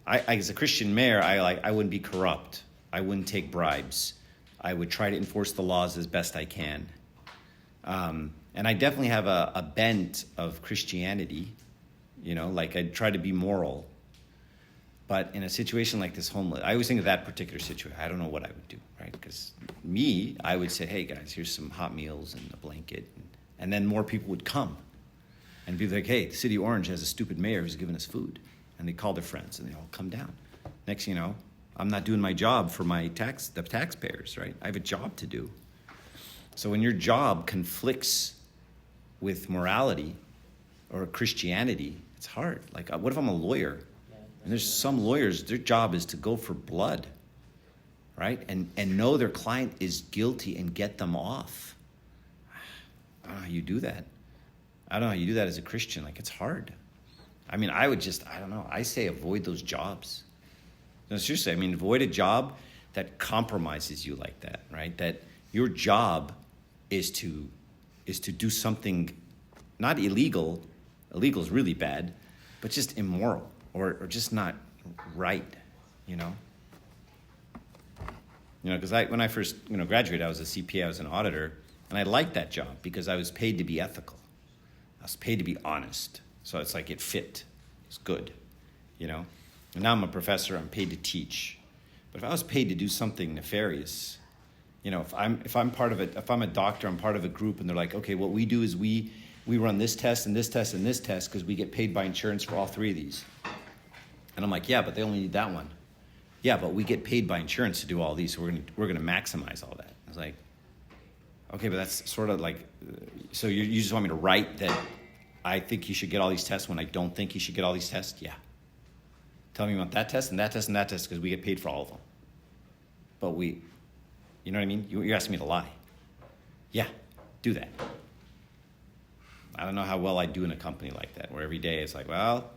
Speaker 1: I as a Christian mayor, I wouldn't be corrupt. I wouldn't take bribes. I would try to enforce the laws as best I can. And I definitely have a bent of Christianity. I'd try to be moral. But in a situation like this, I always think of that particular situation. I don't know what I would do, right? Because I would say, hey, guys, here's some hot meals and a blanket. And then more people would come and be like, hey, the city of Orange has a stupid mayor who's giving us food. And they call their friends, and they all come down. Next thing you know, I'm not doing my job for the taxpayers, right? I have a job to do. So when your job conflicts with morality or Christianity, it's hard. What if I'm a lawyer? And there's some lawyers, their job is to go for blood, right? And know their client is guilty and get them off. I don't know how you do that. I don't know how you do that as a Christian. It's hard. I don't know. I say avoid those jobs. No, seriously, avoid a job that compromises you like that, right? That your job is to do something not illegal. Illegal is really bad, but just immoral. Or just not right, because when I first, graduated, I was a CPA, I was an auditor, and I liked that job because I was paid to be ethical. I was paid to be honest. So it's it fit. It's good, And now I'm a professor, I'm paid to teach. But if I was paid to do something nefarious, if I'm a doctor, I'm part of a group, and they're like, okay, what we do is we run this test and this test and this test because we get paid by insurance for all three of these. And I'm like, yeah, but they only need that one. Yeah, but we get paid by insurance to do all these, so we're gonna maximize all that. I was like, okay, but that's sort of so you just want me to write that I think you should get all these tests when I don't think you should get all these tests? Yeah. Tell me you want that test and that test and that test because we get paid for all of them. But you know what I mean? You're asking me to lie. Yeah, do that. I don't know how well I do in a company like that, where every day it's well,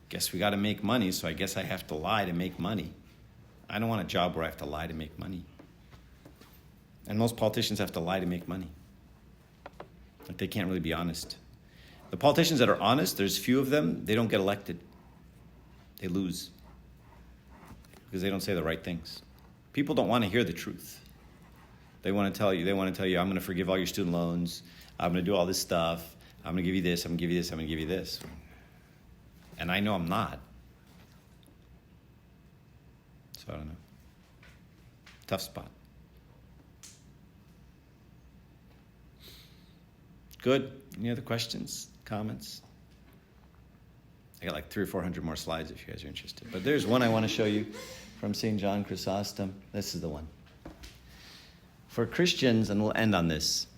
Speaker 1: guess we got to make money, so I guess I have to lie to make money. I don't want a job where I have to lie to make money. And most politicians have to lie to make money. They can't really be honest. The politicians that are honest, there's few of them, they don't get elected. They lose. Because they don't say the right things. People don't want to hear the truth. They want to tell you, I'm going to forgive all your student loans. I'm going to do all this stuff. I'm going to give you this, I'm going to give you this, I'm going to give you this. And I know I'm not. So I don't know. Tough spot. Good. Any other questions, comments? I got 300 or 400 more slides if you guys are interested. But there's one I want to show you from St. John Chrysostom. This is the one. For Christians, and we'll end on this.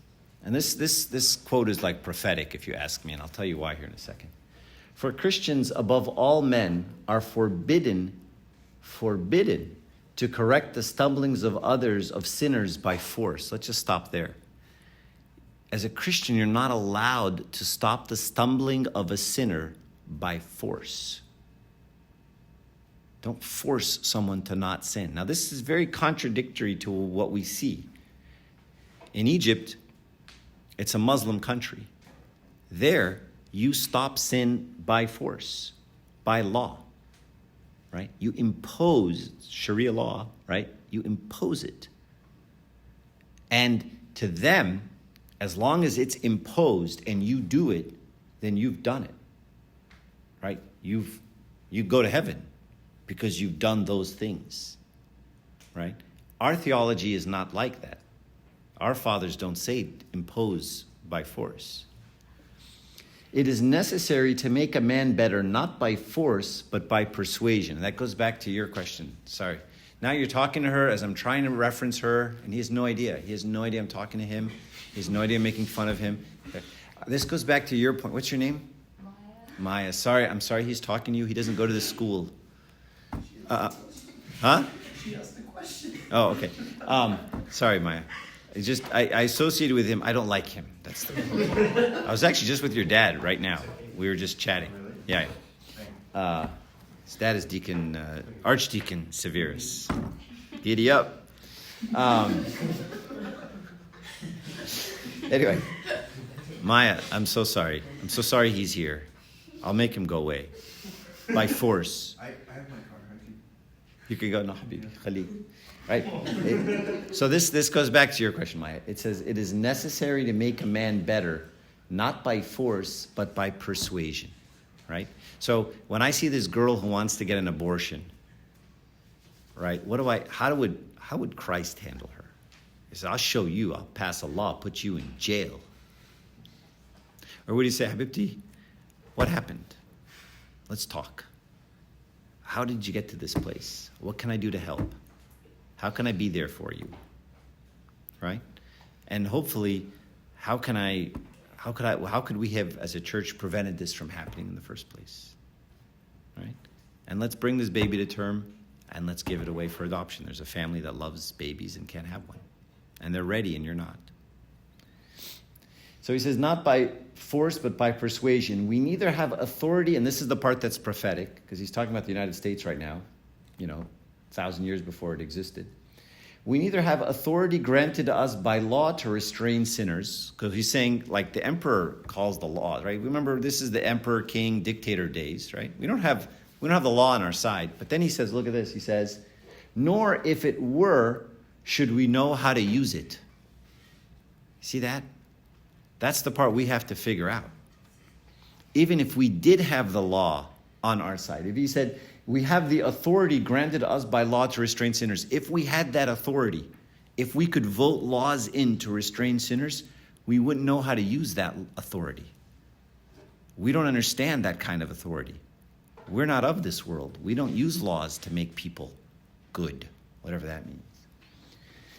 Speaker 1: And this quote is prophetic, if you ask me, and I'll tell you why here in a second. For Christians, above all men, are forbidden to correct the stumblings of others, of sinners, by force. Let's just stop there. As a Christian, you're not allowed to stop the stumbling of a sinner by force. Don't force someone to not sin. Now, this is very contradictory to what we see. In Egypt, it's a Muslim country. There, you stop sin by force, by law, right? You impose Sharia law, right? You impose it. And to them, as long as it's imposed and you do it, then you've done it, right? You go to heaven because you've done those things, right? Our theology is not like that. Our fathers don't say impose by force. It is necessary to make a man better not by force, but by persuasion. That goes back to your question. Sorry. Now you're talking to her as I'm trying to reference her, and he has no idea. He has no idea I'm talking to him. He has no idea I'm making fun of him. This goes back to your point. What's your name?
Speaker 3: Maya.
Speaker 1: Maya. Sorry, I'm sorry he's talking to you. He doesn't go to this school. Huh?
Speaker 5: She asked the question.
Speaker 1: Oh, okay. Sorry, Maya. It's just I associated with him. I don't like him. That's the. I was actually just with your dad right now. We were just chatting. Yeah. His dad is Deacon Archdeacon Severus. Giddy up. Anyway, Maya, I'm so sorry. I'm so sorry he's here. I'll make him go away by force.
Speaker 6: I have my car.
Speaker 1: You can go no, Habibi, Khalid. Right? So this goes back to your question, Maya. It says, it is necessary to make a man better, not by force, but by persuasion. Right? So when I see this girl who wants to get an abortion, right, how would Christ handle her? He says, I'll show you, I'll pass a law, put you in jail. Or would he say, Habibti, what happened? Let's talk. How did you get to this place? What can I do to help? How can I be there for you? Right? And hopefully, how could we have, as a church, prevented this from happening in the first place? Right? And let's bring this baby to term, and let's give it away for adoption. There's a family that loves babies and can't have one. And they're ready, and you're not. So he says, not by force, but by persuasion. We neither have authority, and this is the part that's prophetic, because he's talking about the United States right now, 1,000 years before it existed. We neither have authority granted to us by law to restrain sinners, because he's saying, like the emperor calls the law, right? Remember, this is the emperor, king, dictator days, right? We don't have the law on our side. But then he says, look at this. He says, nor if it were, should we know how to use it. See that? That's the part we have to figure out. Even if we did have the law on our side, if he said, we have the authority granted to us by law to restrain sinners. If we had that authority, if we could vote laws in to restrain sinners, we wouldn't know how to use that authority. We don't understand that kind of authority. We're not of this world. We don't use laws to make people good, whatever that means.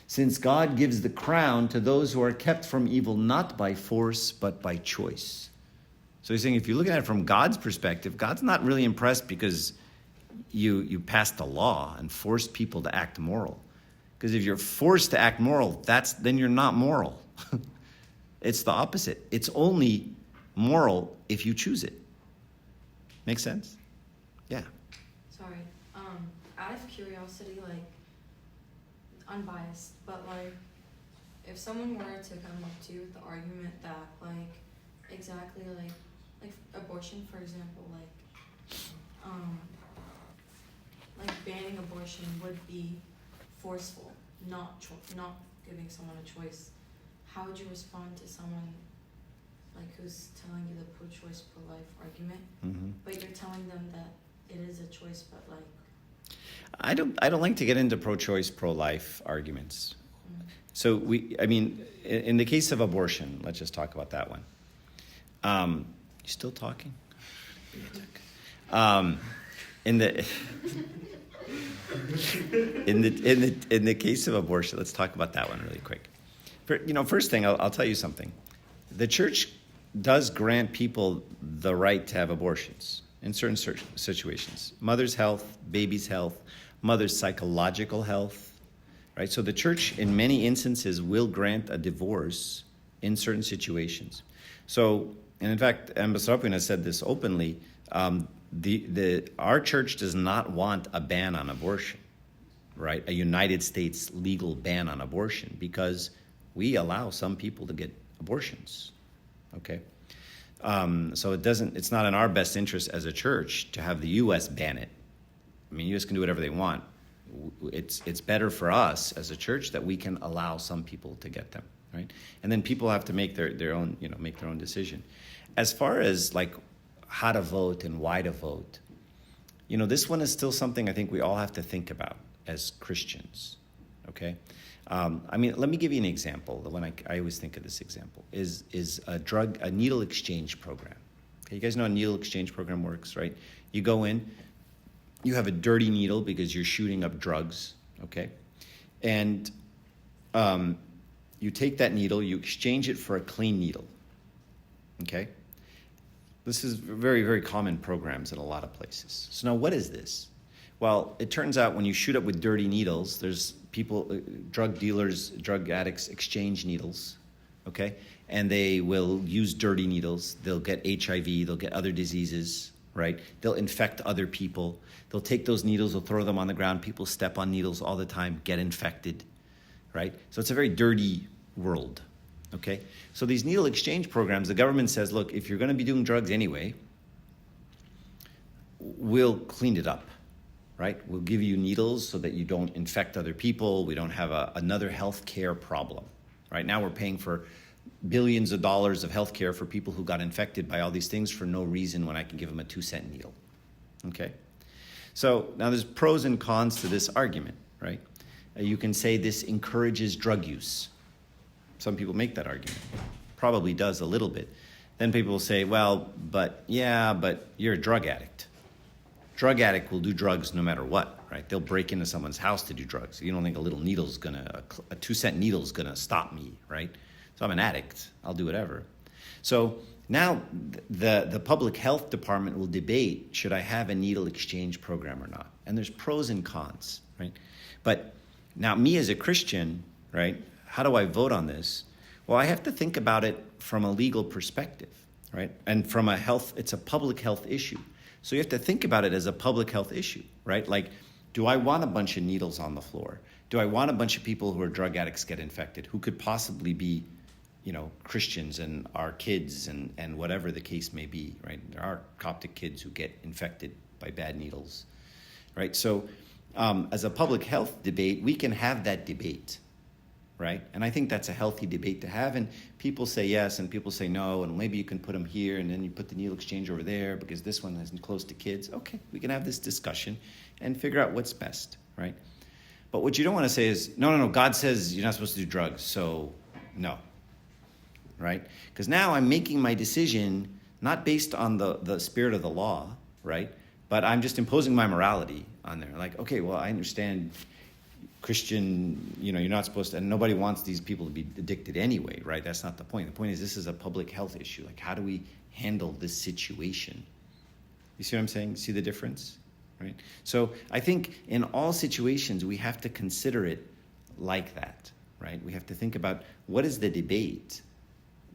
Speaker 1: Since God gives the crown to those who are kept from evil, not by force, but by choice. So he's saying, if you look at it from God's perspective, God's not really impressed because you passed a law and forced people to act moral. Because if you're forced to act moral, then you're not moral. It's the opposite. It's only moral if you choose it. Make sense? Yeah.
Speaker 7: Sorry. Out of curiosity, unbiased, but if someone were to come up to you with the argument that exactly abortion, for example, banning abortion would be forceful, not giving someone a choice. How would you respond to someone who's telling you the pro-choice, pro-life argument, but you're telling them that it is a choice, but
Speaker 1: I don't like to get into pro-choice, pro-life arguments. So in the case of abortion, let's just talk about that one. You still talking? In the case of abortion, let's talk about that one really quick. First thing, I'll tell you something. The church does grant people the right to have abortions in certain situations. Mother's health, baby's health, mother's psychological health, right? So the church, in many instances, will grant a divorce in certain situations. So, and in fact, Ambassador Rapin has said this openly, our church does not want a ban on abortion, right? A United States legal ban on abortion, because we allow some people to get abortions, okay? So it's not in our best interest as a church to have the U.S. ban it. I mean, U.S. can do whatever they want, it's better for us as a church that we can allow some people to get them, right? And then people have to make their own, make their own decision. As far as like how to vote and why to vote, this one is still something I think we all have to think about as Christians, okay? Let me give you an example. The one I always think of this example is a needle exchange program. Okay, you guys know how a needle exchange program works, right? You go in, you have a dirty needle because you're shooting up drugs, okay? And you take that needle, you exchange it for a clean needle, okay? This is very, very common programs in a lot of places. So now what is this? Well, it turns out when you shoot up with dirty needles, there's people, drug dealers, drug addicts exchange needles, okay? And they will use dirty needles. They'll get HIV, they'll get other diseases, right? They'll infect other people. They'll take those needles, they'll throw them on the ground. People step on needles all the time, get infected, right? So it's a very dirty world, okay? So these needle exchange programs, the government says, look, if you're going to be doing drugs anyway, we'll clean it up, right? We'll give you needles so that you don't infect other people. We don't have another health care problem. Right now we're paying for billions of dollars of health care for people who got infected by all these things for no reason when I can give them a 2-cent needle, okay? So now there's pros and cons to this argument, right? You can say this encourages drug use. Some people make that argument. Probably does a little bit. Then people will say, well, but you're a drug addict. Drug addict will do drugs no matter what, right? They'll break into someone's house to do drugs. You don't think a 2-cent needle's gonna stop me, right? So I'm an addict. I'll do whatever. So now the public health department will debate, should I have a needle exchange program or not? And there's pros and cons, right? But now me as a Christian, right, how do I vote on this? Well, I have to think about it from a legal perspective, right? And from it's a public health issue. So you have to think about it as a public health issue, right? Like, do I want a bunch of needles on the floor? Do I want a bunch of people who are drug addicts get infected, who could possibly be, Christians and our kids and whatever the case may be, right? There are Coptic kids who get infected by bad needles, right? So as a public health debate, we can have that debate, right? And I think that's a healthy debate to have. And people say yes and people say no, and maybe you can put them here and then you put the needle exchange over there because this one isn't close to kids. Okay, we can have this discussion and figure out what's best, right? But what you don't want to say is, no, God says you're not supposed to do drugs, so no, right? Because now I'm making my decision not based on the spirit of the law, right? But I'm just imposing my morality on there. Like, okay, well, I understand Christian, you're not supposed to, and nobody wants these people to be addicted anyway, right? That's not the point. The point is this is a public health issue. Like, how do we handle this situation? You see what I'm saying? See the difference, right? So I think in all situations, we have to consider it like that, right? We have to think about what is the debate?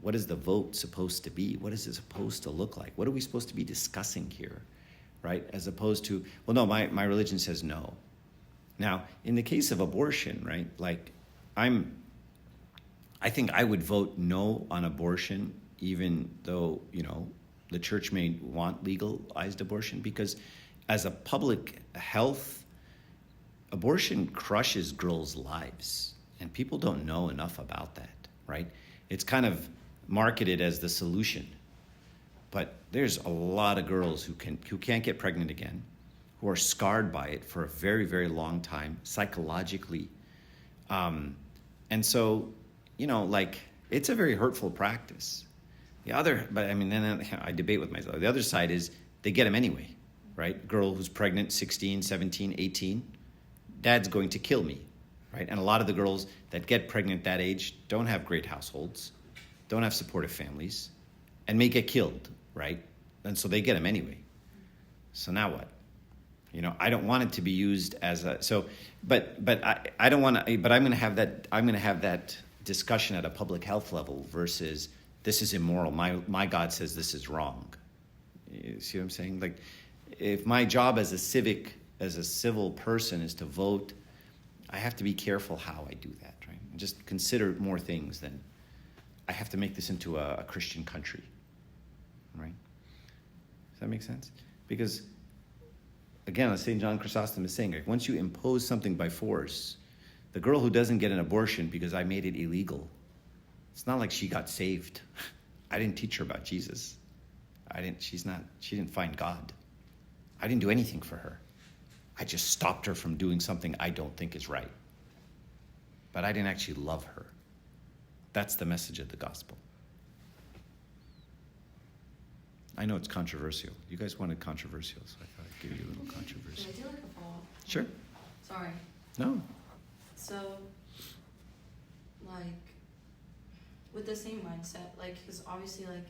Speaker 1: What is the vote supposed to be? What is it supposed to look like? What are we supposed to be discussing here, right? As opposed to, well, no, my religion says no. Now, in the case of abortion, right, like I think I would vote no on abortion, even though, the church may want legalized abortion, because as a public health, abortion crushes girls' lives, and people don't know enough about that, right? It's kind of marketed as the solution, but there's a lot of girls who can't get pregnant again, who are scarred by it for a very, very long time, psychologically. And so, it's a very hurtful practice. Then I debate with myself. The other side is they get them anyway, right? Girl who's pregnant, 16, 17, 18, dad's going to kill me, right? And a lot of the girls that get pregnant at that age don't have great households, don't have supportive families, and may get killed, right? And so they get them anyway. So now what? I don't want it to be used as but I don't want to, but I'm going to have that discussion at a public health level versus this is immoral. My God says this is wrong. You see what I'm saying? Like, if my job as a civil person is to vote, I have to be careful how I do that, right? And just consider more things than I have to make this into a Christian country, right? Does that make sense? Because again, as St. John Chrysostom is saying, like, once you impose something by force, the girl who doesn't get an abortion because I made it illegal, it's not like she got saved. I didn't teach her about Jesus. She didn't find God. I didn't do anything for her. I just stopped her from doing something I don't think is right. But I didn't actually love her. That's the message of the gospel. I know it's controversial. You guys wanted controversial, so I thought I'd give you a little
Speaker 7: Can
Speaker 1: controversy.
Speaker 7: I do like a follow-up?
Speaker 1: Sure.
Speaker 7: Sorry.
Speaker 1: No.
Speaker 7: So, like, with the same mindset, like, because obviously, like,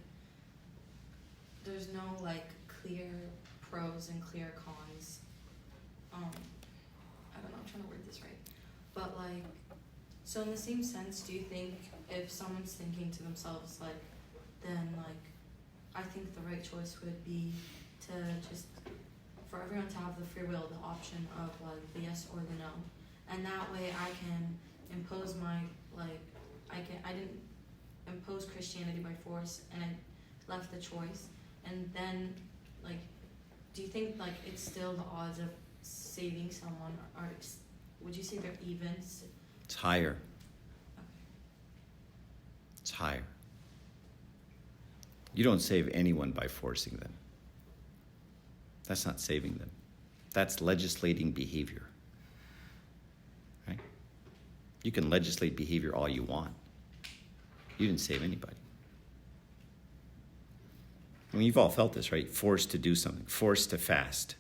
Speaker 7: there's no, like, clear pros and clear cons. I don't know, I'm trying to word this right. But, like, so in the same sense, do you think if someone's thinking to themselves, like, then, like, I think the right choice would be to just, for everyone to have the free will, the option of, like, the yes or the no. And that way I can impose my, like, I didn't impose Christianity by force, and I left the choice. And then, like, do you think, like, it's still the odds of saving someone are, would you say they're even?
Speaker 1: It's higher.
Speaker 7: Okay.
Speaker 1: It's higher. You don't save anyone by forcing them. That's not saving them. That's legislating behavior. Right? You can legislate behavior all you want. You didn't save anybody. I mean, you've all felt this, right? Forced to do something, forced to fast.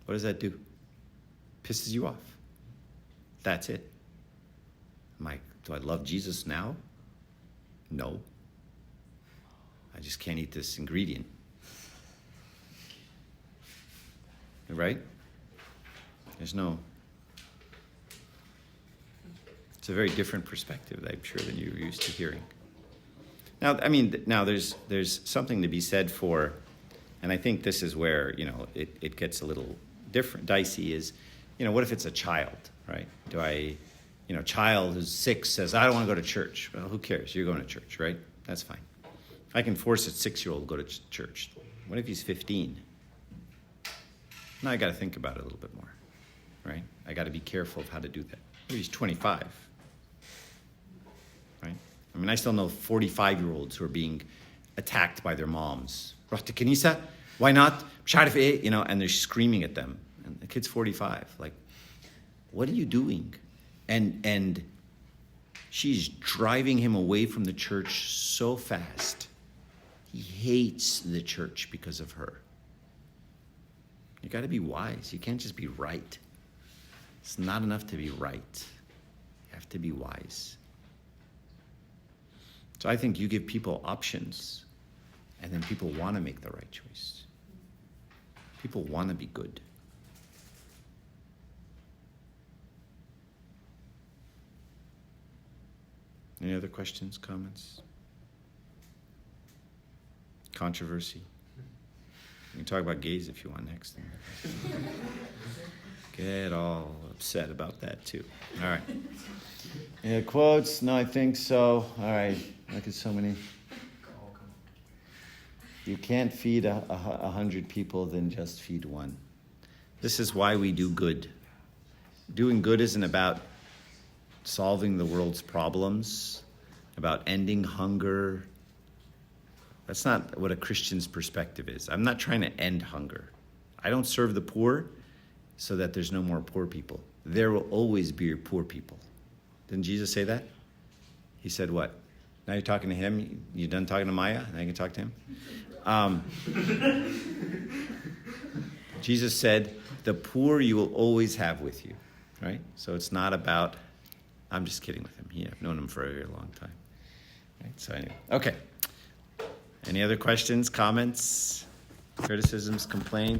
Speaker 1: What does that do? Pisses you off. That's it. Do I love Jesus now? No. I just can't eat this ingredient. Right? It's a very different perspective, I'm sure, than you're used to hearing. Now, I mean, there's something to be said for, and I think this is where, it gets a little different, dicey, is, what if it's a child, right? Child who's 6 says, I don't want to go to church. Well, who cares? You're going to church, right? That's fine. I can force a 6-year-old to go to church. What if he's 15? Now I got to think about it a little bit more, right? I got to be careful of how to do that. What if he's 25? Right? I mean, I still know 45-year-olds who are being attacked by their moms. Rachta Kanisa? Why not? And they're screaming at them. And the kid's 45. Like, what are you doing? And she's driving him away from the church so fast. He hates the church because of her. You got to be wise. You can't just be right. It's not enough to be right. You have to be wise. So I think you give people options, and then people want to make the right choice. People want to be good. Any other questions, comments? Controversy? We can talk about gays if you want next. Get all upset about that too. All right. Yeah, quotes? No, I think so. All right. Look at so many. You can't feed 100 people, then just feed one. This is why we do good. Doing good isn't about solving the world's problems, about ending hunger. That's not what a Christian's perspective is. I'm not trying to end hunger. I don't serve the poor so that there's no more poor people. There will always be poor people. Didn't Jesus say that? He said what? Now you're talking to him? You done talking to Maya? Now you can talk to him? Jesus said, the poor you will always have with you, right? So it's not about, I'm just kidding with him. I've known him for a very long time. Right? So anyway, okay. Any other questions, comments, criticisms, complaints?